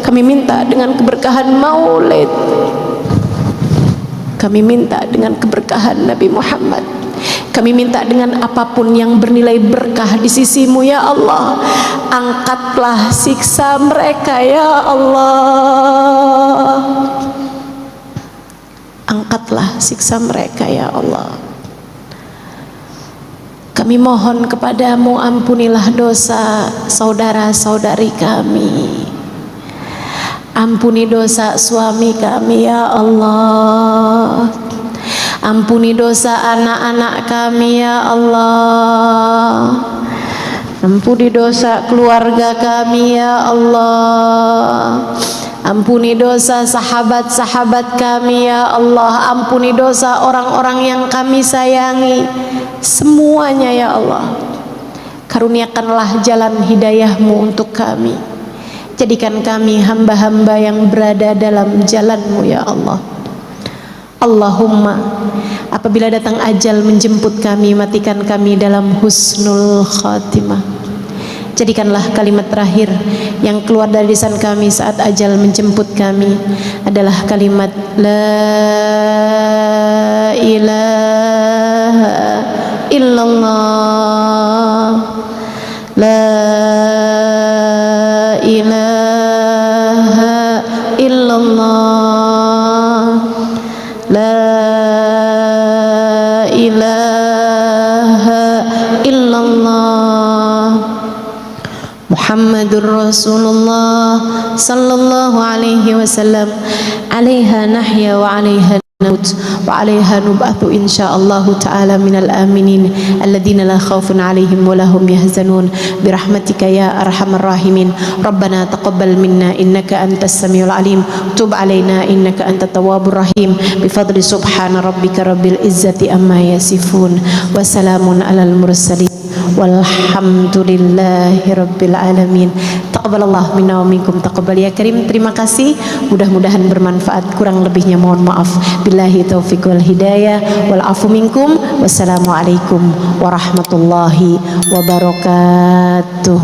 kami minta dengan keberkahan Maulid, kami minta dengan keberkahan Nabi Muhammad, kami minta dengan apapun yang bernilai berkah di sisimu ya Allah. Angkatlah siksa mereka ya Allah. Angkatlah siksa mereka ya Allah. Kami mohon kepadamu, ampunilah dosa saudara-saudari kami, ampuni dosa suami kami ya Allah, ampuni dosa anak-anak kami ya Allah, ampuni dosa keluarga kami ya Allah, ampuni dosa sahabat-sahabat kami ya Allah, ampuni dosa orang-orang yang kami sayangi semuanya ya Allah. Karuniakanlah jalan hidayahmu untuk kami, jadikan kami hamba-hamba yang berada dalam jalanmu ya Allah. Allahumma, apabila datang ajal menjemput kami, matikan kami dalam husnul khatimah. Jadikanlah kalimat terakhir yang keluar dari lisan kami saat ajal menjemput kami adalah kalimat La ilaha illallah, La ilaha illallah, La ilaha illallah, Muhammadur Rasulullah sallallahu alaihi wasallam. Alaiha nahya wa alaiha نموت وعليها نبعث إن شاء الله تعالى من الآمنين الذين لا خوف عليهم ولا هم يحزنون برحمتك يا أرحم الراحمين. ربنا تقبل منا إنك أنت السميع العليم، تب علينا إنك أنت التواب الرحيم. بفضل سبحان ربك رب العزة أما يصفون وسلام على المرسلين walhamdulillahi rabbil alamin. Taqabbalallahu minna wa minkum taqabbal ya karim. Terima kasih, mudah-mudahan bermanfaat, kurang lebihnya mohon maaf. Billahi taufiq wal hidayah wal afu minkum. Wassalamualaikum warahmatullahi wabarakatuh.